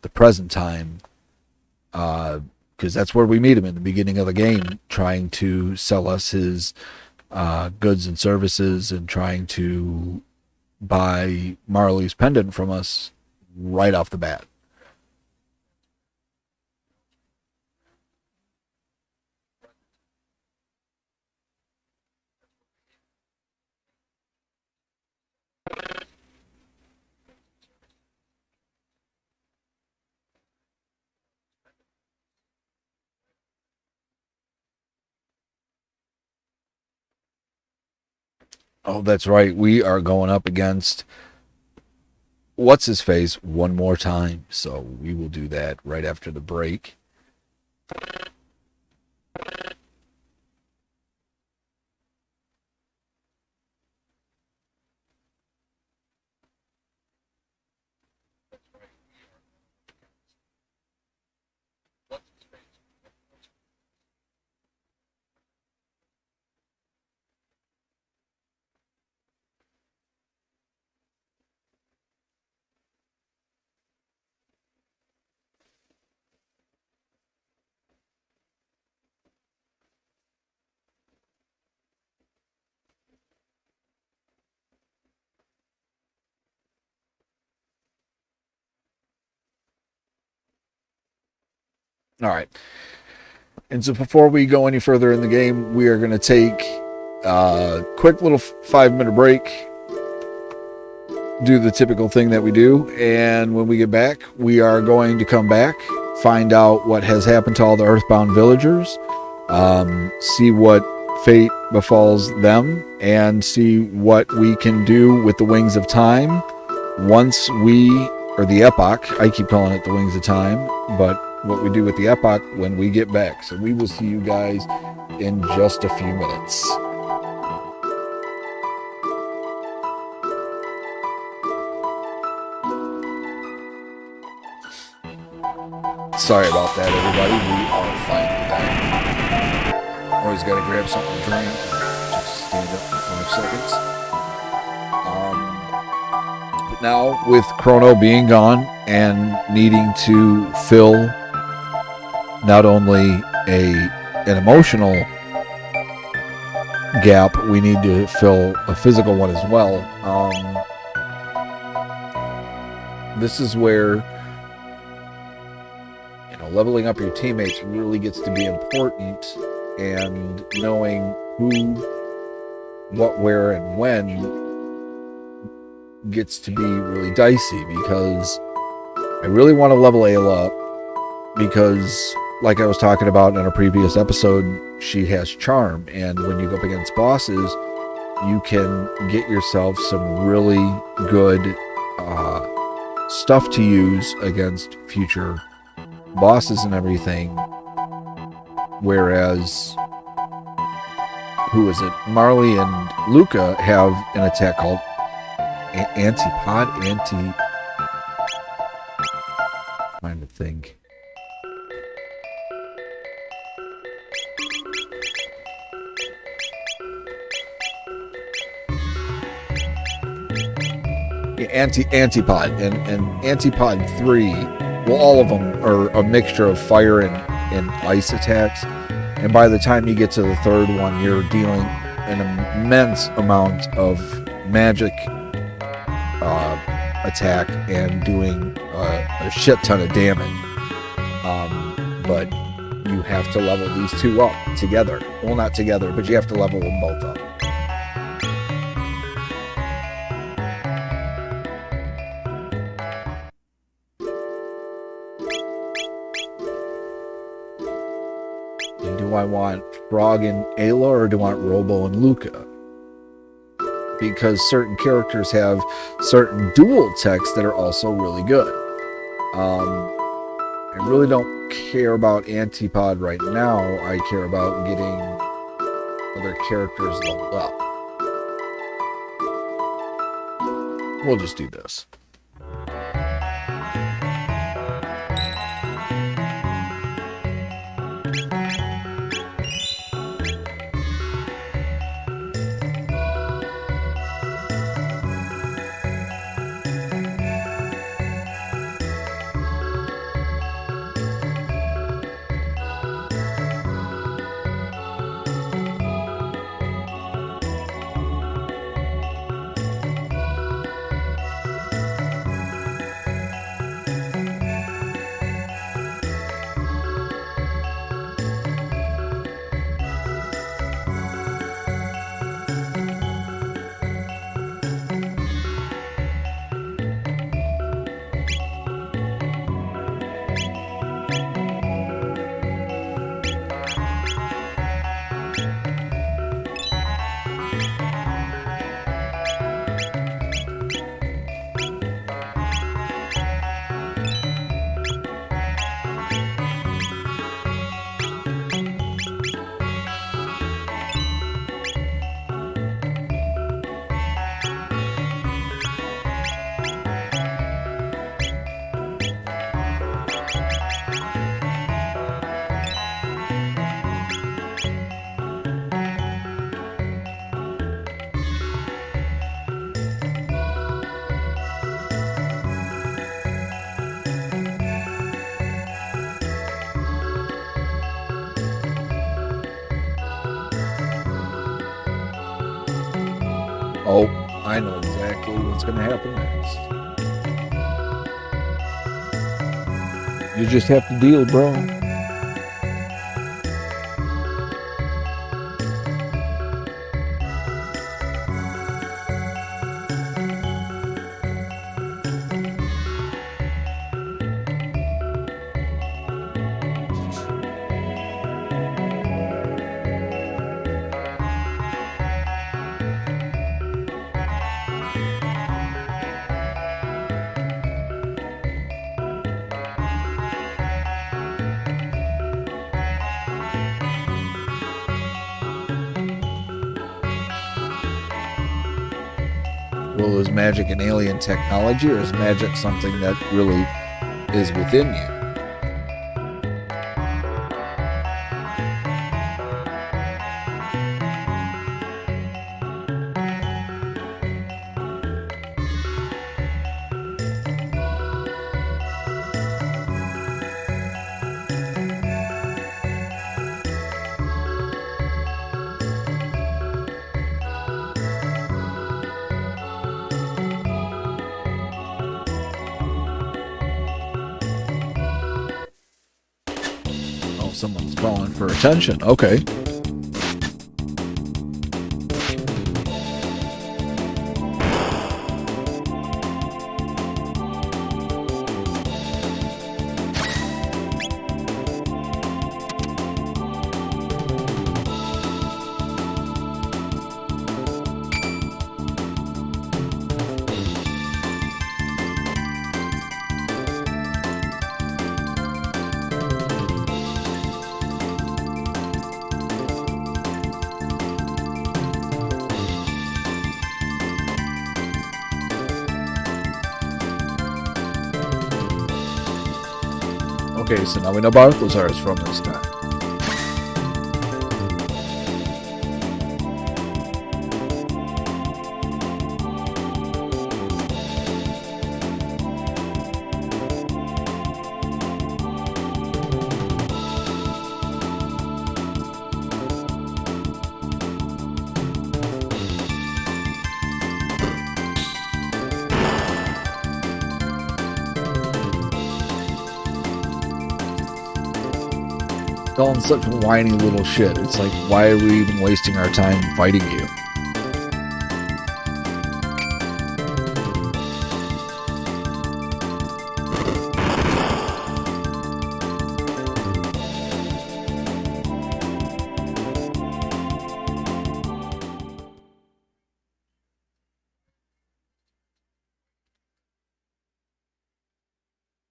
the present time, because that's where we meet him in the beginning of the game, trying to sell us his goods and services and trying to buy Marley's pendant from us right off the bat. Oh, that's right. We are going up against what's his face one more time. So we will do that right after the break. All right. And so before we go any further in the game, we are going to take a quick little 5-minute break, do the typical thing that we do, and when we get back, we are going to come back, find out what has happened to all the Earthbound villagers, see what fate befalls them, and see what we can do with the Wings of Time once we, or the Epoch, I keep calling it the Wings of Time, but what we do with the Epoch when we get back. So we will see you guys in just a few minutes. Sorry about that, everybody. We are finally back. Always got to grab something to drink. Just stand up for 5 seconds. But now, with Crono being gone and needing to fill not only an emotional gap, we need to fill a physical one as well. This is where leveling up your teammates really gets to be important, and knowing who, what, where, and when gets to be really dicey, because I really want to level Ayla up because, like I was talking about in a previous episode, she has charm, and when you go up against bosses, you can get yourself some really good stuff to use against future bosses and everything. Whereas, who is it? Marley and Luca have an attack called trying to think. Antipod and Antipod 3. Well, all of them are a mixture of fire and ice attacks. And by the time you get to the third one, you're dealing an immense amount of magic attack and doing a shit ton of damage. But you have to level these two up together. Well, not together, but you have to level them both up. Do I want Frog and Ayla, or do I want Robo and Luca? Because certain characters have certain dual techs that are also really good. I really don't care about Antipod right now. I care about getting other characters leveled up. We'll just do this. Oh, I know exactly what's going to happen next. You just have to deal, bro. Well, is magic an alien technology, or is magic something that really is within you? Oh, someone's calling for attention. Okay. Okay, so now we know Balthazar is from this time. Dalton's such a whiny little shit. It's like, why are we even wasting our time fighting you?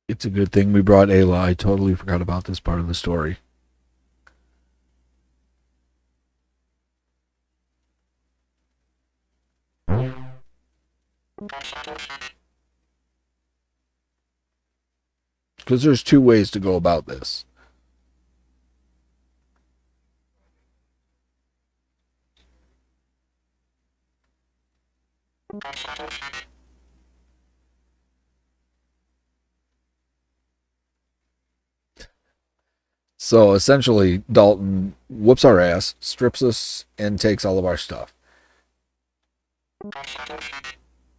It's a good thing we brought Ayla. I totally forgot about this part of the story. Because there's two ways to go about this. So essentially, Dalton whoops our ass, strips us, and takes all of our stuff.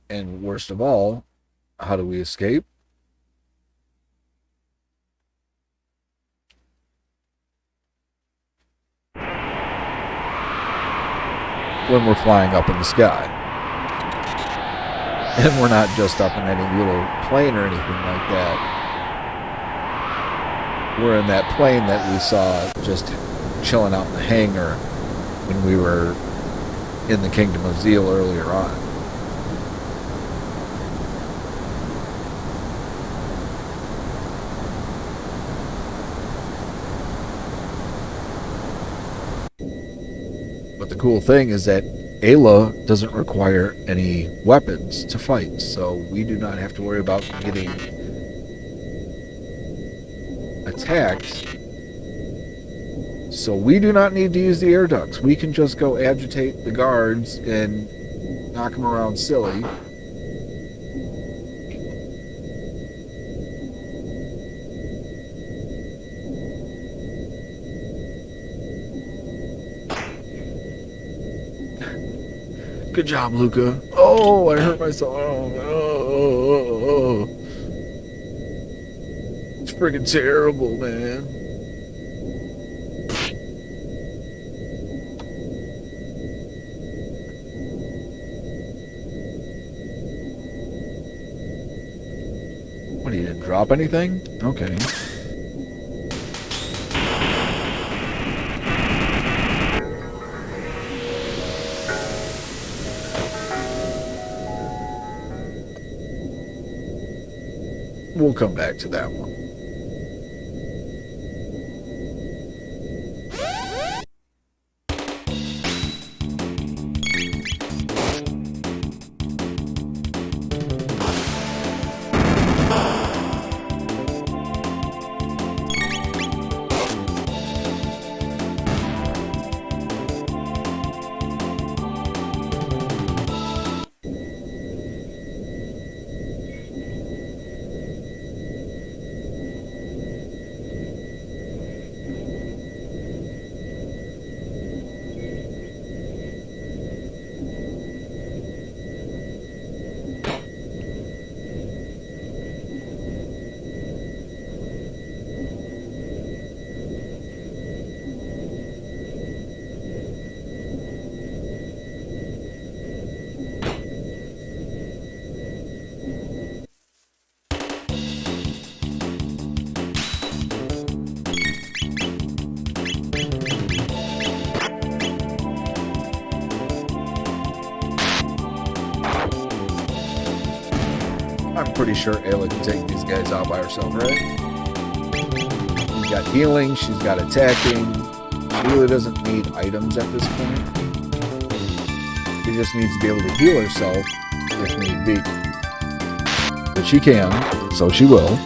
And worst of all, how do we escape? When we're flying up in the sky. And we're not just up in any little plane or anything like that. We're in that plane that we saw just chilling out in the hangar when we were in the Kingdom of Zeal earlier on. But the cool thing is that Ayla doesn't require any weapons to fight, so we do not have to worry about getting attacked. So we do not need to use the air ducts. We can just go agitate the guards and knock them around silly. Good job, Luca. Oh, I hurt myself. Oh. It's freaking terrible, man. What, he didn't drop anything? Okay. We'll come back to that one. I'm pretty sure Ayla can take these guys out by herself, right? She's got healing, she's got attacking. She really doesn't need items at this point. She just needs to be able to heal herself if need be. But she can, so she will.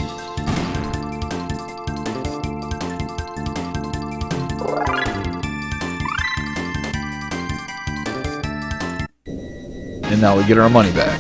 And now we get our money back.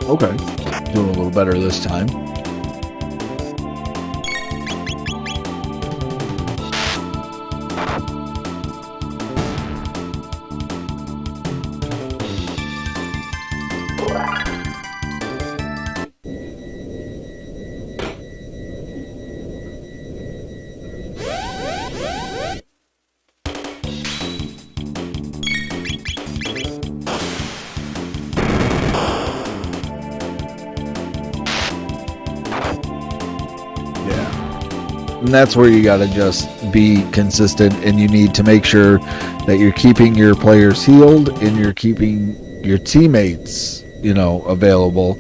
Okay, doing a little better this time. And that's where you got to just be consistent, and you need to make sure that you're keeping your players healed and you're keeping your teammates, available.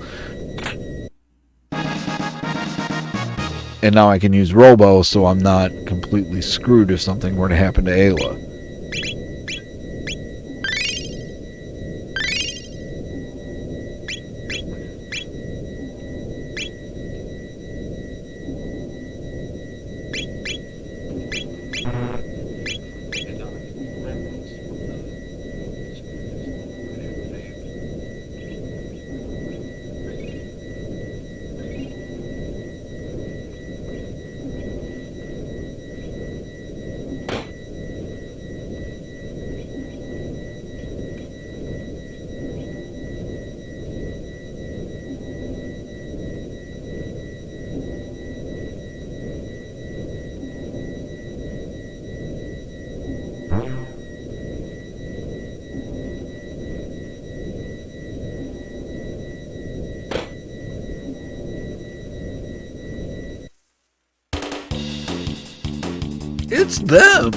And now I can use Robo, so I'm not completely screwed if something were to happen to Ayla. It's them!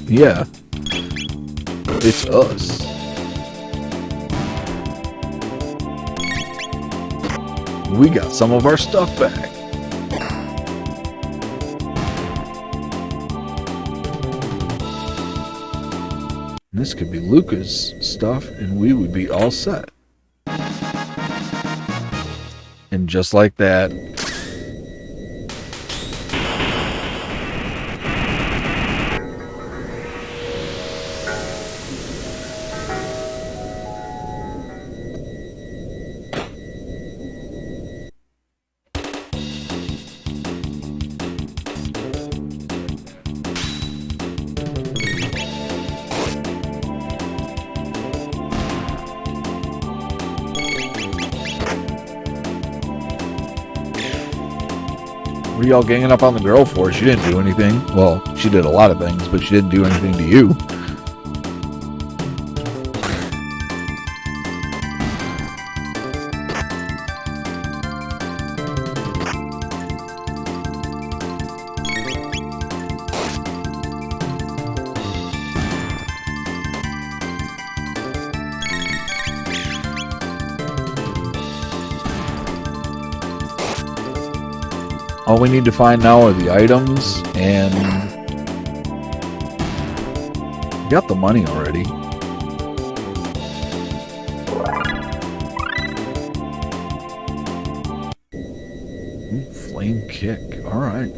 Yeah. It's us. We got some of our stuff back. This could be Luca's stuff, and we would be all set. And just like that, what are y'all ganging up on the girl for? She didn't do anything. Well, she did a lot of things, but she didn't do anything to you. All we need to find now are the items, and we got the money already. Flame kick. All right.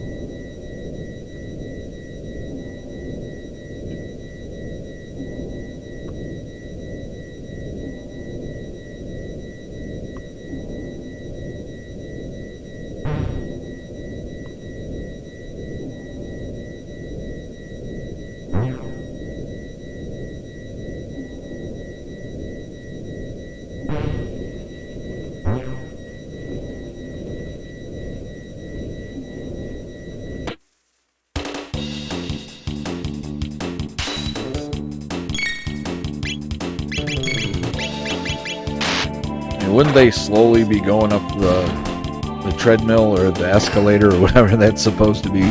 Wouldn't they slowly be going up the treadmill or the escalator or whatever that's supposed to be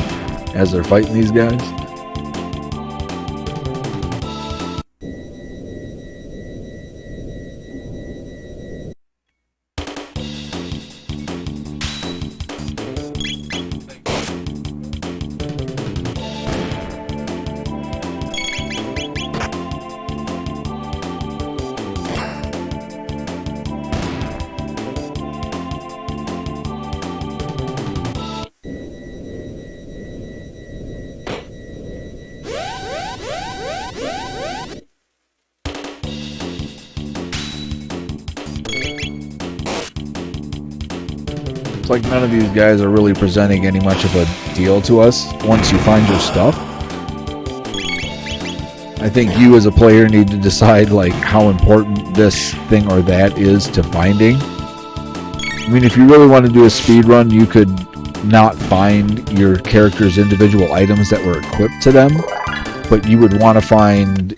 as they're fighting these guys? It's like none of these guys are really presenting any much of a deal to us once you find your stuff. I think you as a player need to decide like how important this thing or that is to finding. I mean, if you really want to do a speed run, you could not find your character's individual items that were equipped to them, but you would want to find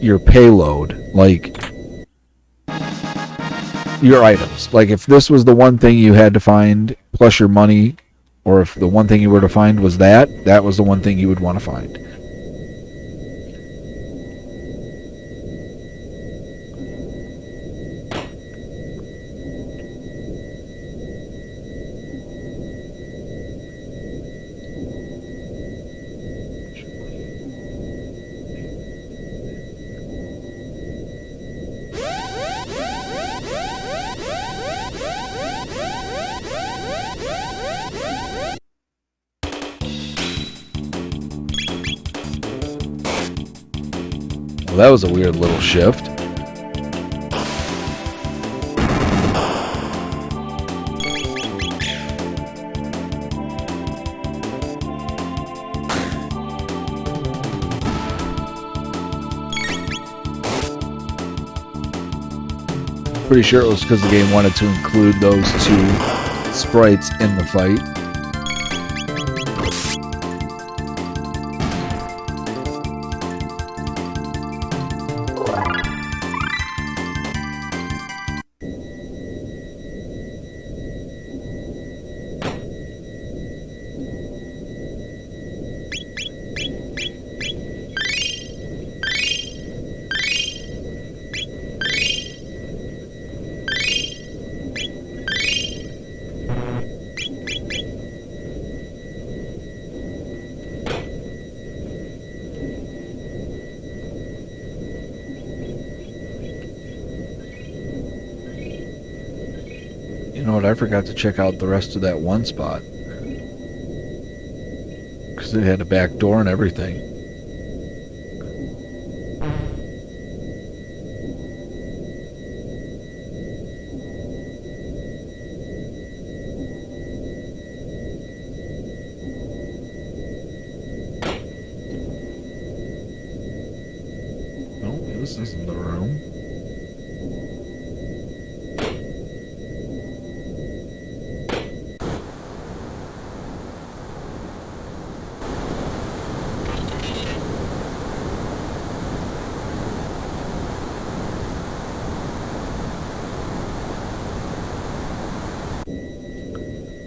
your payload, like your items. Like if this was the one thing you had to find plus your money, or if the one thing you were to find was that was the one thing you would want to find. Well, that was a weird little shift. Pretty sure it was because the game wanted to include those two sprites in the fight. know what? I forgot to check out the rest of that one spot. Because it had a back door and everything. No, this isn't the room.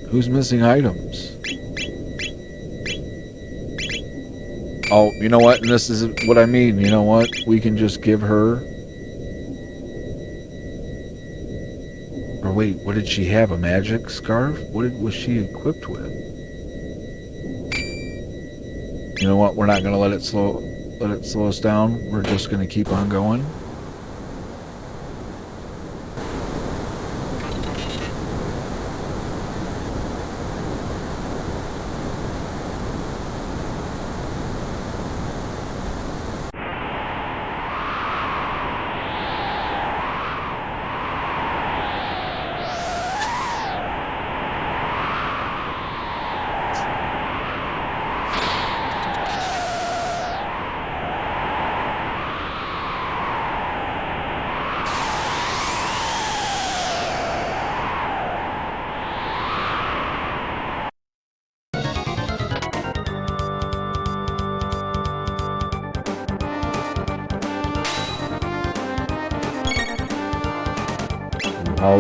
Who's missing items? Oh, you know what? And this is what I mean. You know what? We can just give her... Or wait, what did she have? A magic scarf? Was she equipped with? You know what? We're not going to let it slow us down. We're just going to keep on going.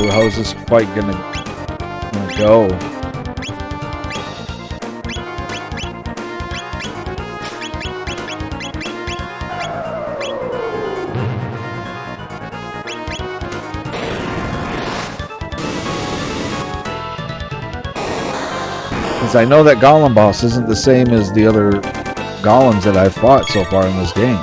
How's this fight gonna go? Because I know that golem boss isn't the same as the other golems that I've fought so far in this game.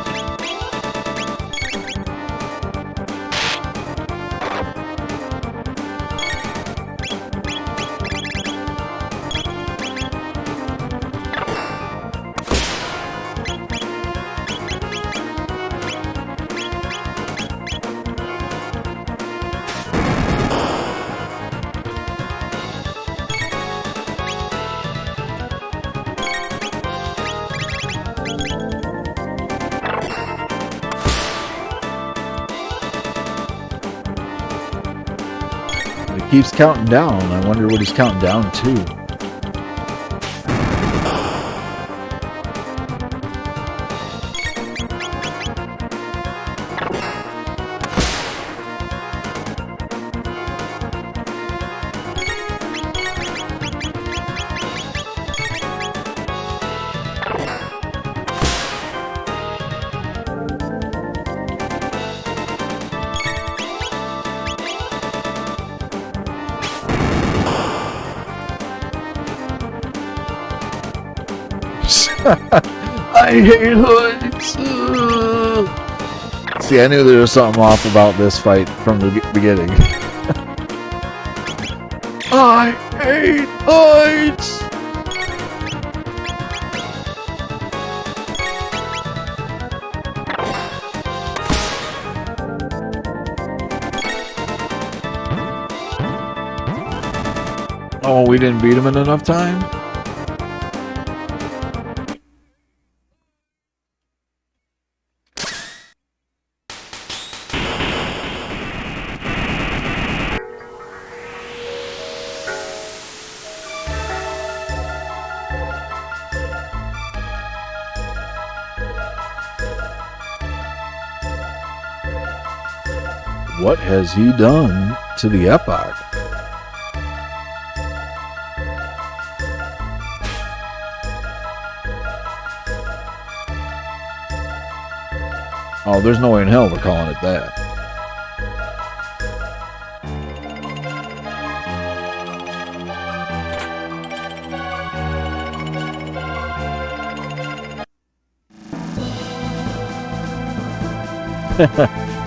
Keeps counting down. I wonder what he's counting down to. I hate hoods. See, I knew there was something off about this fight from the beginning. I hate hoods. Oh, we didn't beat him in enough time? What has he done to the Epoch? Oh, there's no way in hell we're calling it that.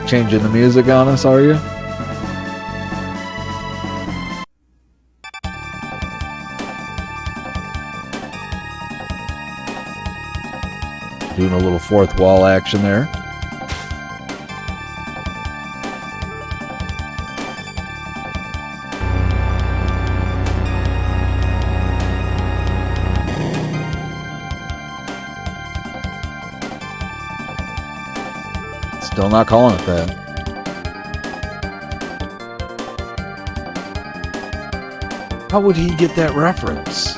Changing the music on us, are you? Doing a little fourth wall action there. Still not calling it that. How would he get that reference?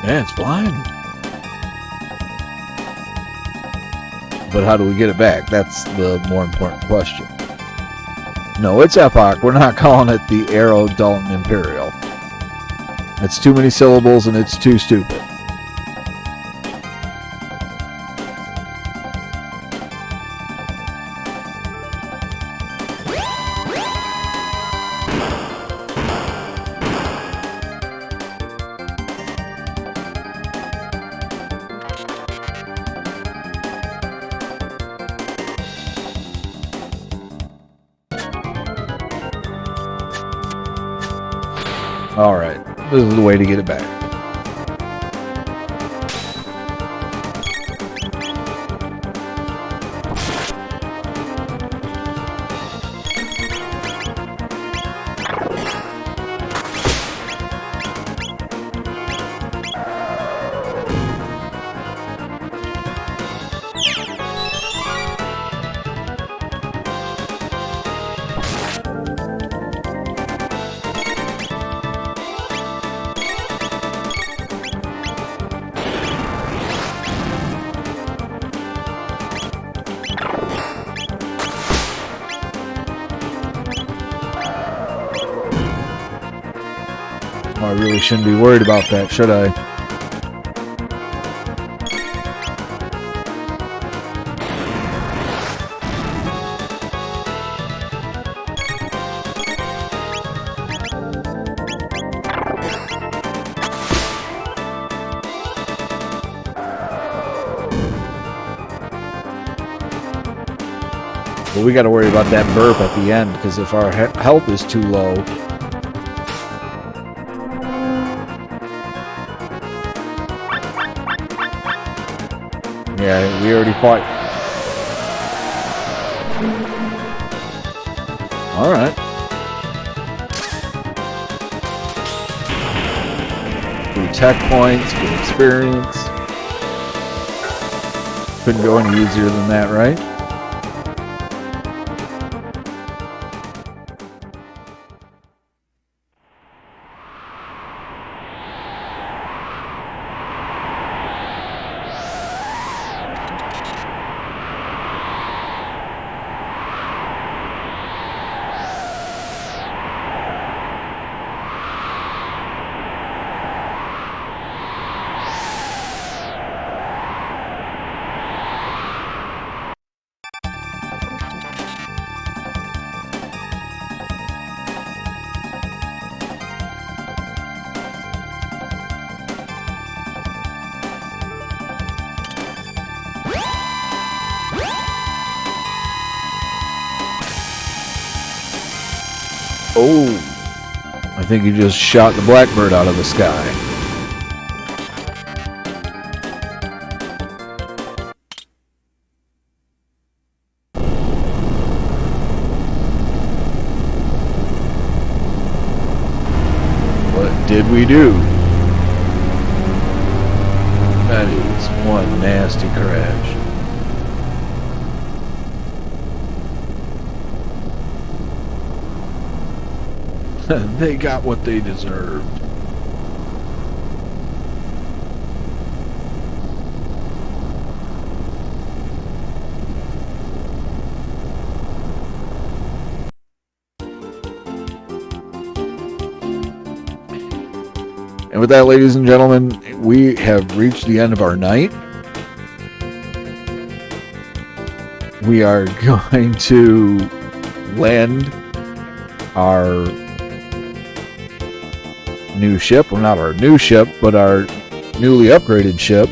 Yeah, it's flying. But how do we get it back? That's the more important question. No, it's Epoch. We're not calling it the Arrow Dalton Imperial. It's too many syllables and it's too stupid. Alright, this is the way to get it back. I really shouldn't be worried about that, should I? Well, we got to worry about that burp at the end, because if our health is too low, yeah, we already fought. Alright. Good tech points, good experience. Couldn't go any easier than that, right? Oh, I think you just shot the blackbird out of the sky. What did we do? That is one nasty crash. They got what they deserved. And with that, ladies and gentlemen, we have reached the end of our night. We are going to land our new ship. Well, not our new ship, but our newly upgraded ship,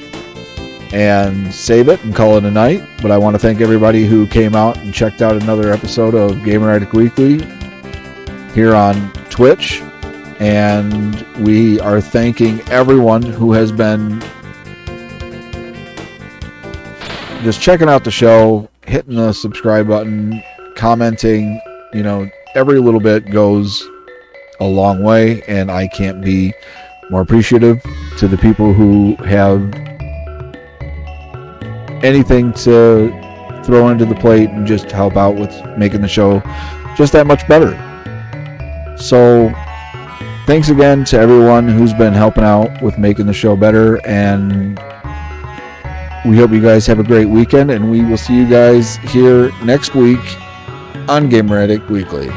and save it and call it a night. But I want to thank everybody who came out and checked out another episode of Gamer Addict Weekly here on Twitch. And we are thanking everyone who has been just checking out the show, hitting the subscribe button, commenting. You know, every little bit goes a long way, and I can't be more appreciative to the people who have anything to throw into the plate and just help out with making the show just that much better. So thanks again to everyone who's been helping out with making the show better, and we hope you guys have a great weekend, and we will see you guys here next week on Gamer Addict Weekly.